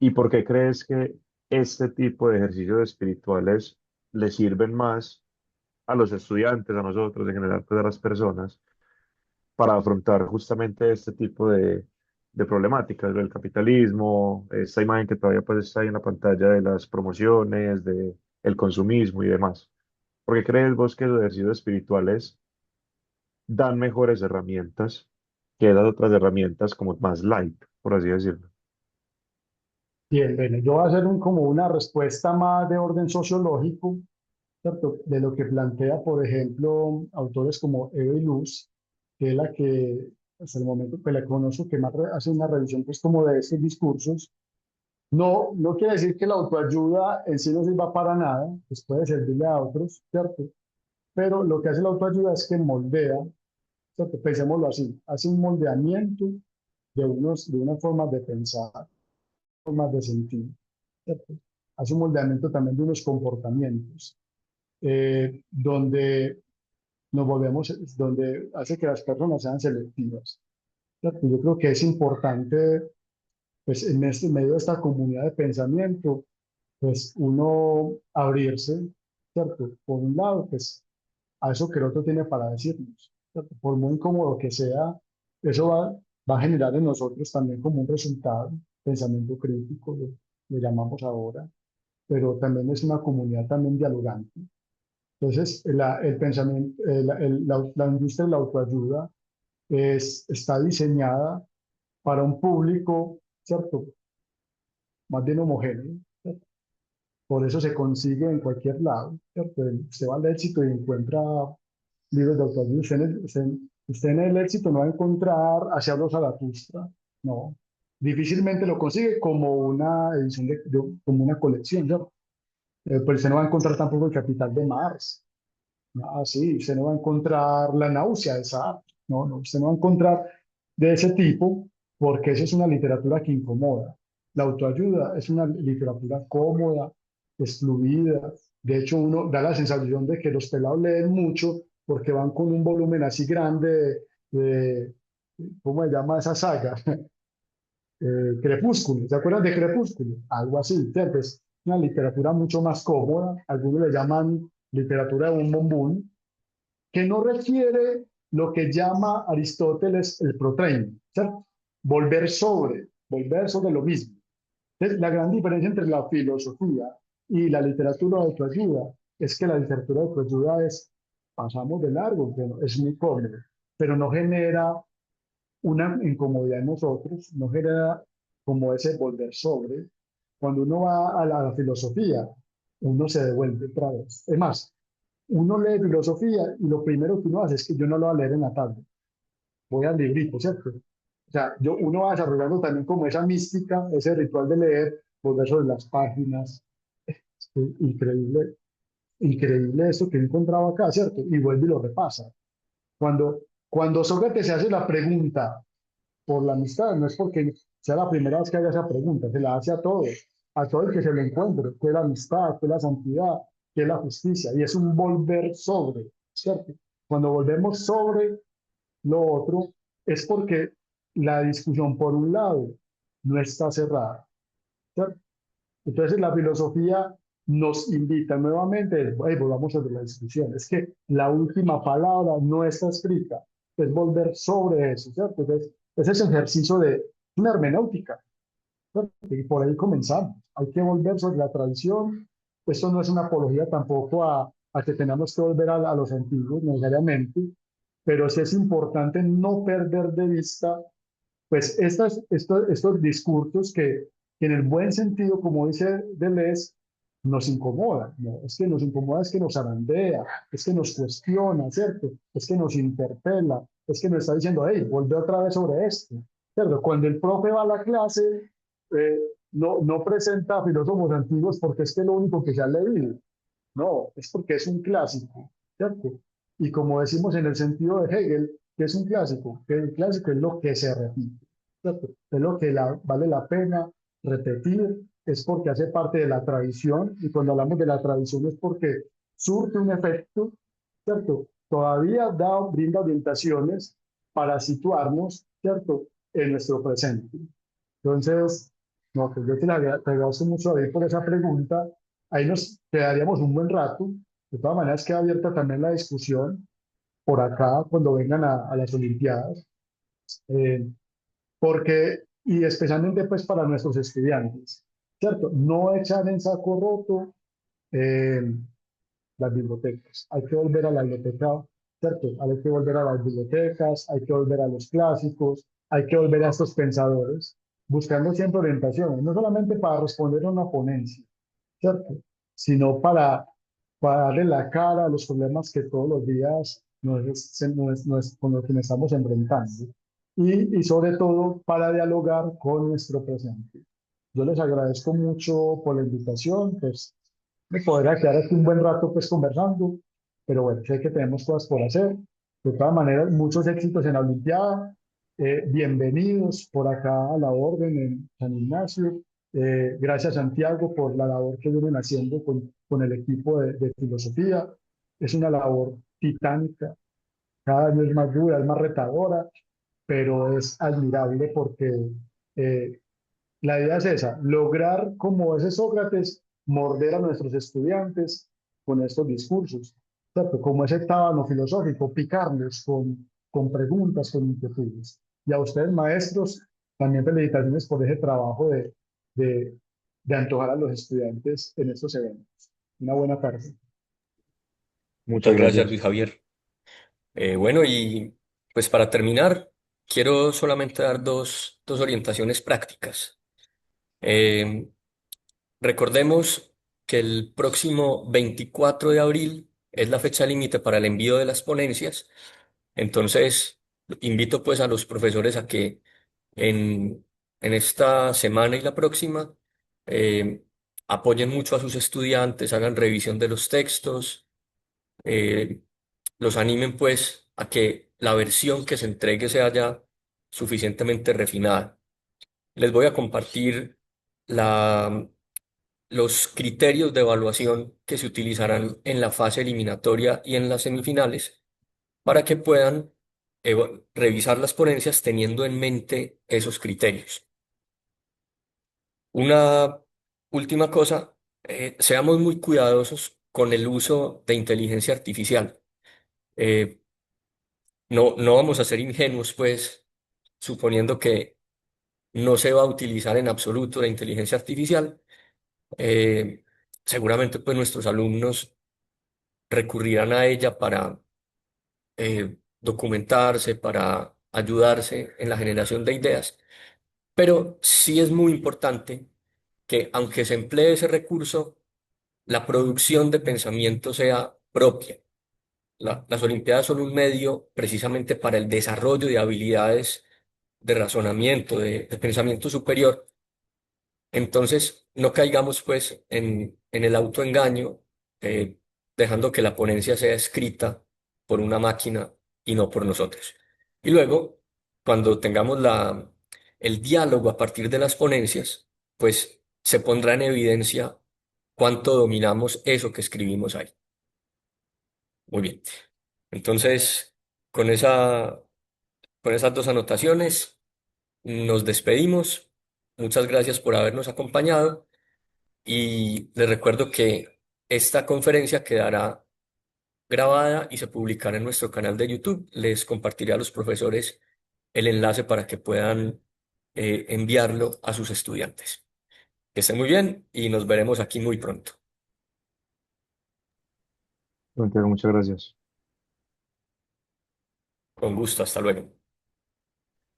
¿Y por qué crees que este tipo de ejercicios espirituales le sirven más a los estudiantes, a nosotros, en general, pues a las personas, para afrontar justamente este tipo de problemáticas del capitalismo, esta imagen que todavía pues está ahí en la pantalla de las promociones, de el consumismo y demás? ¿Por qué crees vos que los ejercicios espirituales dan mejores herramientas que las otras herramientas como más light, por así decirlo? Bien, bueno, yo voy a hacer como una respuesta más de orden sociológico, ¿cierto? De lo que plantea, por ejemplo, autores como Eva Luz, que es la que hasta el momento pues, la conozco, que más hace una revisión pues como de estos discursos. No, no quiere decir que la autoayuda en sí no sirva para nada, pues puede servirle a otros, ¿cierto? Pero lo que hace la autoayuda es que moldea, ¿cierto? Pensémoslo así, hace un moldeamiento de unas formas de pensar, formas de sentir, ¿cierto? Hace un moldeamiento también de unos comportamientos, donde nos volvemos, donde hace que las personas sean selectivas, ¿cierto? Yo creo que es importante, pues en este medio de esta comunidad de pensamiento, pues uno abrirse, ¿cierto? Por un lado, pues a eso que el otro tiene para decirnos, ¿cierto? Por muy incómodo que sea, eso va a generar en nosotros también como un resultado, pensamiento crítico, lo llamamos ahora, pero también es una comunidad también dialogante. Entonces, el pensamiento, la industria de la autoayuda está diseñada para un público, ¿cierto? Más bien homogéneo, ¿cierto? Por eso se consigue en cualquier lado, ¿cierto? Usted va al éxito y encuentra libros de autoayuda. Usted en el éxito no va a encontrar hacia los Zaratustra, no. Difícilmente lo consigue como una edición, como una colección, ¿cierto? Pero usted no va a encontrar tampoco el Capital de Marx. Ah, sí, usted no va a encontrar la náusea de Sartre. No, no, usted no va a encontrar de ese tipo porque eso es una literatura que incomoda. La autoayuda es una literatura cómoda, es fluida. De hecho, uno da la sensación de que los pelados leen mucho porque van con un volumen así grande de ¿cómo se llama esa saga? Crepúsculo. ¿Se acuerdan de Crepúsculo? Algo así. ¿Cierto? Es una literatura mucho más cómoda. Algunos le llaman literatura de un bombón que no requiere lo que llama Aristóteles el protrain, ¿cierto? Volver sobre lo mismo. Entonces, la gran diferencia entre la filosofía y la literatura de autoayuda es que la literatura de autoayuda pasamos de largo, bueno, es muy cómodo, pero no genera una incomodidad en nosotros, no genera como ese volver sobre. Cuando uno va a la filosofía, uno se devuelve otra vez. Es más, uno lee filosofía y lo primero que uno hace es que yo no lo voy a leer en la tarde, voy al librito, ¿cierto? O sea, uno va desarrollando también como esa mística, ese ritual de leer, volver sobre las páginas. Increíble, increíble esto que he encontrado acá, ¿cierto? Y vuelve y lo repasa. Cuando Sócrates se hace la pregunta por la amistad, no es porque sea la primera vez que haga esa pregunta, se la hace a todo el que se lo encuentre, qué es la amistad, qué es la santidad, qué es la justicia, y es un volver sobre, ¿cierto? Cuando volvemos sobre lo otro, es porque la discusión, por un lado, no está cerrada, ¿cierto? Entonces la filosofía nos invita nuevamente, hey, volvamos sobre la discusión, es que la última palabra no está escrita, es volver sobre eso, ¿cierto? Entonces, ese es el ejercicio de una hermenéutica, ¿cierto? Y por ahí comenzamos, hay que volver sobre la tradición, esto no es una apología tampoco a que tengamos que volver a los antiguos necesariamente, pero sí es importante no perder de vista pues estos discursos que en el buen sentido, como dice Deleuze, nos incomoda, ¿no? Es que nos incomoda, es que nos zarandea, es que nos cuestiona, ¿cierto? Es que nos interpela, es que nos está diciendo, hey, vuelve otra vez sobre esto, ¿cierto? Cuando el profe va a la clase, no presenta filósofos antiguos porque es que es lo único que se ha leído, no, es porque es un clásico, ¿cierto? Y como decimos en el sentido de Hegel, que es un clásico, que el clásico es lo que se repite, ¿cierto? Es lo que vale la pena repetir, es porque hace parte de la tradición, y cuando hablamos de la tradición es porque surte un efecto, ¿cierto? Todavía brinda orientaciones para situarnos, ¿cierto? En nuestro presente. Entonces, no, pues yo te agradezco mucho, David, por esa pregunta. Ahí nos quedaríamos un buen rato. De todas maneras, queda abierta también la discusión por acá cuando vengan a las Olimpiadas, eh, porque, y especialmente pues para nuestros estudiantes, ¿cierto? No echar en saco roto eh, las bibliotecas. Hay que volver a la biblioteca, ¿cierto? Hay que volver a las bibliotecas, hay que volver a los clásicos, hay que volver a estos pensadores, buscando siempre orientaciones, no solamente para responder a una ponencia, ¿cierto? Sino para darle la cara a los problemas que todos los días con los que nos estamos enfrentando. Y sobre todo para dialogar con nuestro presente. Yo les agradezco mucho por la invitación, pues me podría quedar aquí un buen rato pues conversando, pero bueno, sé que tenemos cosas por hacer. De todas maneras, muchos éxitos en la Olimpiada. Bienvenidos por acá a la orden en San Ignacio. Gracias, Santiago, por la labor que vienen haciendo con el equipo de filosofía. Es una labor titánica, cada vez es más dura, es más retadora, pero es admirable porque eh, la idea es esa, lograr, como ese Sócrates, morder a nuestros estudiantes con estos discursos, ¿cierto? Como ese tábano filosófico, picarles con preguntas, con inquietudes. Y a ustedes, maestros, también felicitaciones por ese trabajo de, de antojar a los estudiantes en estos eventos. Una buena tarde. Muchas Muchas gracias, Luis gracias. Javier. Bueno, y pues para terminar, quiero solamente dar dos orientaciones prácticas. Eh, Recordemos que el próximo 24 de abril es la fecha límite para el envío de las ponencias. Entonces, invito pues a los profesores a que en esta semana y la próxima eh, apoyen mucho a sus estudiantes, hagan revisión de los textos, eh, los animen pues a que la versión que se entregue sea ya suficientemente refinada. Les voy a compartir la, los criterios de evaluación que se utilizarán en la fase eliminatoria y en las semifinales para que puedan revisar las ponencias teniendo en mente esos criterios. Una última cosa, seamos muy cuidadosos con el uso de inteligencia artificial. Eh, no vamos a ser ingenuos, pues, suponiendo que no se va a utilizar en absoluto la inteligencia artificial. eh, Seguramente, pues, nuestros alumnos recurrirán a ella para documentarse, para ayudarse en la generación de ideas, pero sí es muy importante que, aunque se emplee ese recurso, la producción de pensamiento sea propia. Las Olimpiadas son un medio precisamente para el desarrollo de habilidades de razonamiento, de pensamiento superior. Entonces, no caigamos pues en el autoengaño, eh, dejando que la ponencia sea escrita por una máquina y no por nosotros. Y luego, cuando tengamos el diálogo a partir de las ponencias, pues se pondrá en evidencia cuánto dominamos eso que escribimos ahí. Muy bien. Entonces, con con esas dos anotaciones, nos despedimos. Muchas gracias por habernos acompañado y les recuerdo que esta conferencia quedará grabada y se publicará en nuestro canal de YouTube. Les compartiré a los profesores el enlace para que puedan enviarlo a sus estudiantes. Que estén muy bien y nos veremos aquí muy pronto. Santiago, muchas gracias. Con gusto, hasta luego.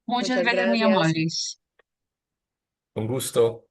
Muchas Muchas gracias, muy gracias. amables. Con gusto.